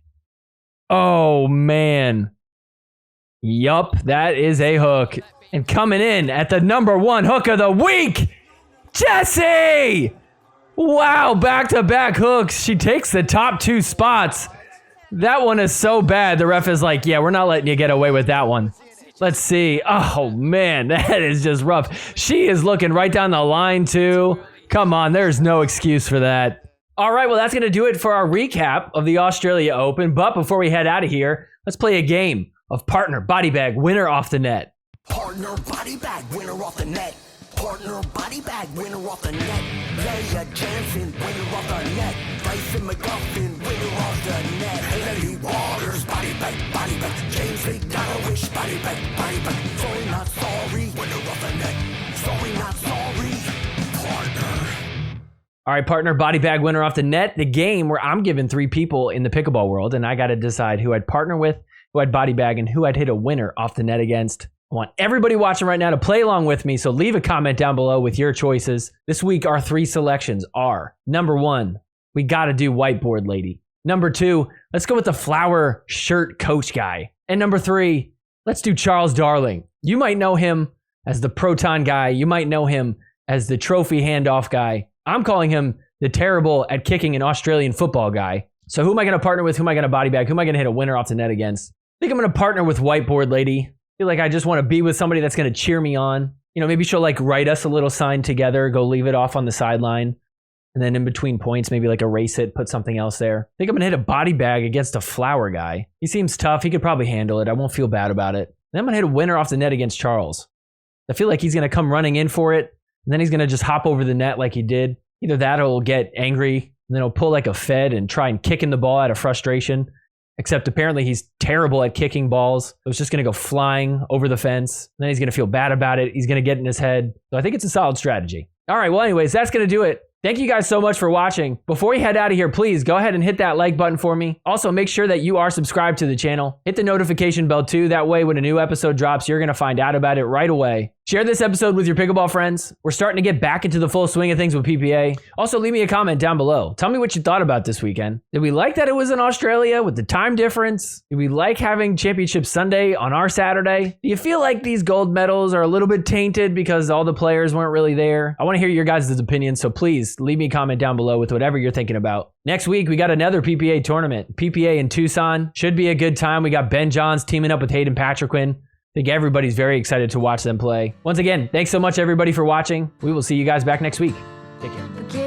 Speaker 1: Oh, man. Yup, that is a hook. And coming in at the number 1 hook of the week, Jesse! Wow, back-to-back hooks. She takes the top 2 spots. That one is so bad. The ref is like, yeah, we're not letting you get away with that one. Let's see. Oh, man, that is just rough. She is looking right down the line, too. Come on, there's no excuse for that. All right, well, that's going to do it for our recap of the Australia Open. But before we head out of here, let's play a game of partner body bag winner off the net.
Speaker 3: Partner body bag winner off the net. Partner body bag winner off the net. Leigh Jansen winner off the net. Bryson McGuffin winner off the net. Haley Waters body bag. James McDonald body bag. Sorry not sorry winner off the net. Sorry not sorry. Partner.
Speaker 1: All right, partner body bag winner off the net. The game where I'm giving 3 people in the pickleball world, and I got to decide who I'd partner with, who I'd body bag, and who I'd hit a winner off the net against. I want everybody watching right now to play along with me, so leave a comment down below with your choices. This week, our 3 selections are, number 1, we got to do whiteboard lady. Number 2, let's go with the flower shirt coach guy. And number 3, let's do Charles Darling. You might know him as the proton guy. You might know him as the trophy handoff guy. I'm calling him the terrible at kicking an Australian football guy. So who am I going to partner with? Who am I going to body bag? Who am I going to hit a winner off the net against? I think I'm going to partner with whiteboard lady. I feel like I just want to be with somebody that's going to cheer me on. You know, maybe she'll like write us a little sign together, go leave it off on the sideline. And then in between points, maybe like erase it, put something else there. I think I'm going to hit a body bag against a flower guy. He seems tough. He could probably handle it. I won't feel bad about it. Then I'm going to hit a winner off the net against Charles. I feel like he's going to come running in for it. And then he's going to just hop over the net like he did. Either that or he'll get angry. And then he'll pull like a Fed and try and kicking the ball out of frustration. Except apparently he's terrible at kicking balls. It was just going to go flying over the fence. And then he's going to feel bad about it. He's going to get in his head. So I think it's a solid strategy. All right, well, anyways, that's going to do it. Thank you guys so much for watching. Before we head out of here, please go ahead and hit that like button for me. Also, make sure that you are subscribed to the channel. Hit the notification bell too. That way, when a new episode drops, you're going to find out about it right away. Share this episode with your pickleball friends. We're starting to get back into the full swing of things with PPA. Also, leave me a comment down below. Tell me what you thought about this weekend. Did we like that it was in Australia with the time difference? Did we like having Championship Sunday on our Saturday? Do you feel like these gold medals are a little bit tainted because all the players weren't really there? I want to hear your guys' opinions, so please leave me a comment down below with whatever you're thinking about. Next week, we got another PPA tournament. PPA in Tucson. Should be a good time. We got Ben Johns teaming up with Hayden Patriquin. I think everybody's very excited to watch them play. Once again, thanks so much everybody for watching. We will see you guys back next week. Take care.